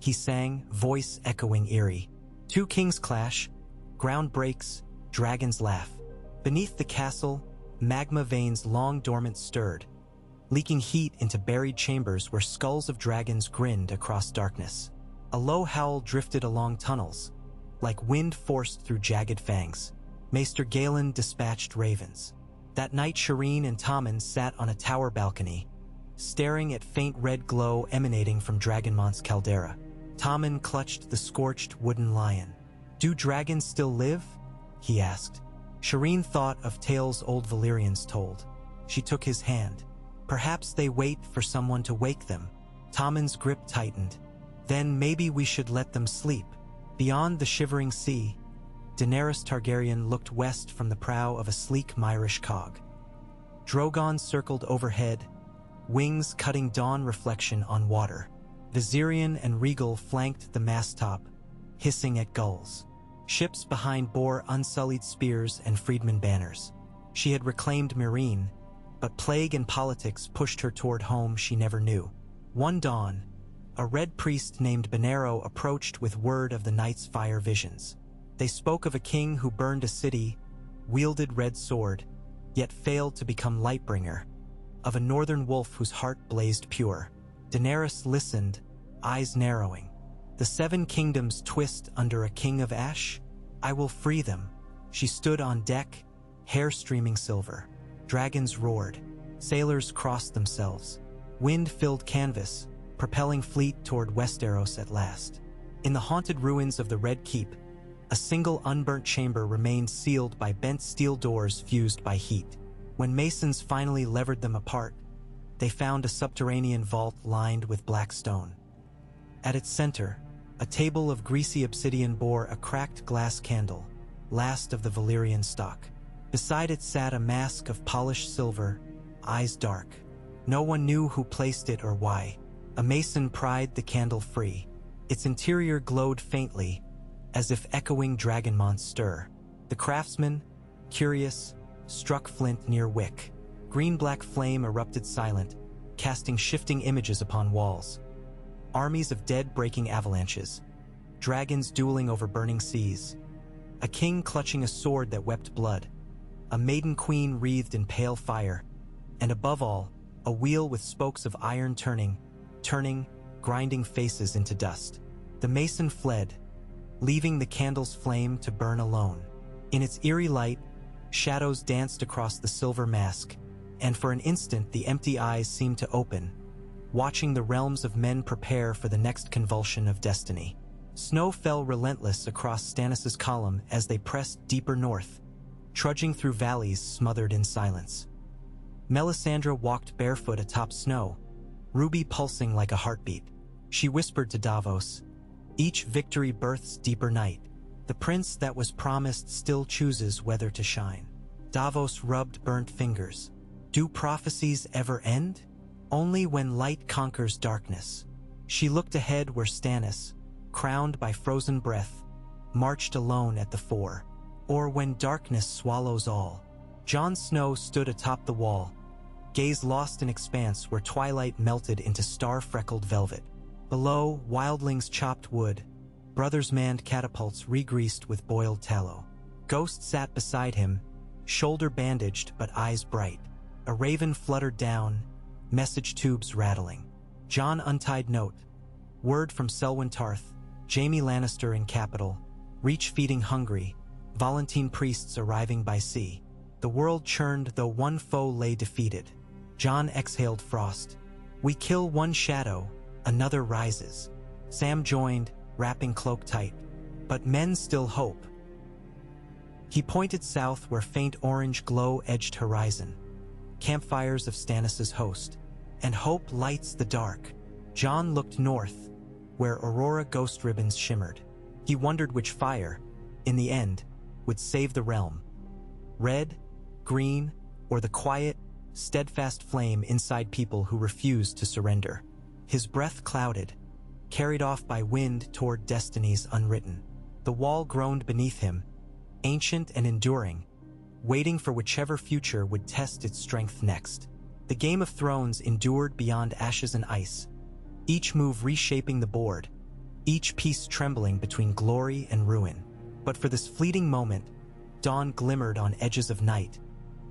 he sang, voice echoing eerie. 2 kings clash, ground breaks, dragons laugh. Beneath the castle, magma veins long dormant stirred, leaking heat into buried chambers where skulls of dragons grinned across darkness. A low howl drifted along tunnels, like wind forced through jagged fangs. Maester Galen dispatched ravens. That night Shireen and Tommen sat on a tower balcony, staring at faint red glow emanating from Dragonmont's caldera. Tommen clutched the scorched wooden lion. "Do dragons still live?" he asked. Shireen thought of tales old Valyrians told. She took his hand. "Perhaps they wait for someone to wake them." Tommen's grip tightened. "Then maybe we should let them sleep." Beyond the shivering sea, Daenerys Targaryen looked west from the prow of a sleek Myrish cog. Drogon circled overhead, wings cutting dawn reflection on water. Viserion and Rhaegal flanked the masttop, hissing at gulls. Ships behind bore unsullied spears and freedman banners. She had reclaimed Meereen, but plague and politics pushed her toward home she never knew. One dawn, a red priest named Benero approached with word of the night's fire visions. They spoke of a king who burned a city, wielded red sword, yet failed to become Lightbringer, of a northern wolf whose heart blazed pure. Daenerys listened, eyes narrowing. "The 7 kingdoms twist under a king of ash? I will free them." She stood on deck, hair streaming silver. Dragons roared. Sailors crossed themselves. Wind filled canvas, propelling fleet toward Westeros at last. In the haunted ruins of the Red Keep, a single unburnt chamber remained sealed by bent steel doors fused by heat. When masons finally levered them apart, they found a subterranean vault lined with black stone. At its center, a table of greasy obsidian bore a cracked glass candle, last of the Valyrian stock. Beside it sat a mask of polished silver, eyes dark. No one knew who placed it or why. A mason pried the candle free. Its interior glowed faintly, as if echoing Dragonmont's stir. The craftsman, curious, struck flint near wick. Green-black flame erupted silent, casting shifting images upon walls. Armies of dead breaking avalanches. Dragons dueling over burning seas. A king clutching a sword that wept blood. A maiden queen wreathed in pale fire. And above all, a wheel with spokes of iron turning, grinding faces into dust. The mason fled, leaving the candle's flame to burn alone. In its eerie light, shadows danced across the silver mask, and for an instant the empty eyes seemed to open, watching the realms of men prepare for the next convulsion of destiny. Snow fell relentless across Stannis' column as they pressed deeper north, trudging through valleys smothered in silence. Melisandre walked barefoot atop snow, ruby pulsing like a heartbeat. She whispered to Davos, "Each victory births deeper night. The prince that was promised still chooses whether to shine." Davos rubbed burnt fingers. "Do prophecies ever end? Only when light conquers darkness." She looked ahead where Stannis, crowned by frozen breath, marched alone at the fore. Or when darkness swallows all. Jon Snow stood atop the wall, gaze lost in expanse where twilight melted into star-freckled velvet. Below, wildlings chopped wood, brothers manned catapults re-greased with boiled tallow. Ghost sat beside him, shoulder bandaged but eyes bright. A raven fluttered down, message tubes rattling. Jon untied note. Word from Selwyn Tarth, Jaime Lannister in capital, Reach feeding hungry, Volantene priests arriving by sea. The world churned though one foe lay defeated. Jon exhaled frost. We kill one shadow, another rises. Sam joined, wrapping cloak tight. But men still hope. He pointed south where faint orange glow edged horizon. Campfires of Stannis' host. And hope lights the dark. Jon looked north, where aurora ghost ribbons shimmered. He wondered which fire, in the end, would save the realm. Red, green, or the quiet, steadfast flame inside people who refused to surrender. His breath clouded, carried off by wind toward destinies unwritten. The wall groaned beneath him, ancient and enduring, waiting for whichever future would test its strength next. The Game of Thrones endured beyond ashes and ice, each move reshaping the board, each piece trembling between glory and ruin. But for this fleeting moment, dawn glimmered on edges of night,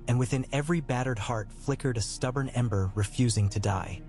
and within every battered heart flickered a stubborn ember refusing to die.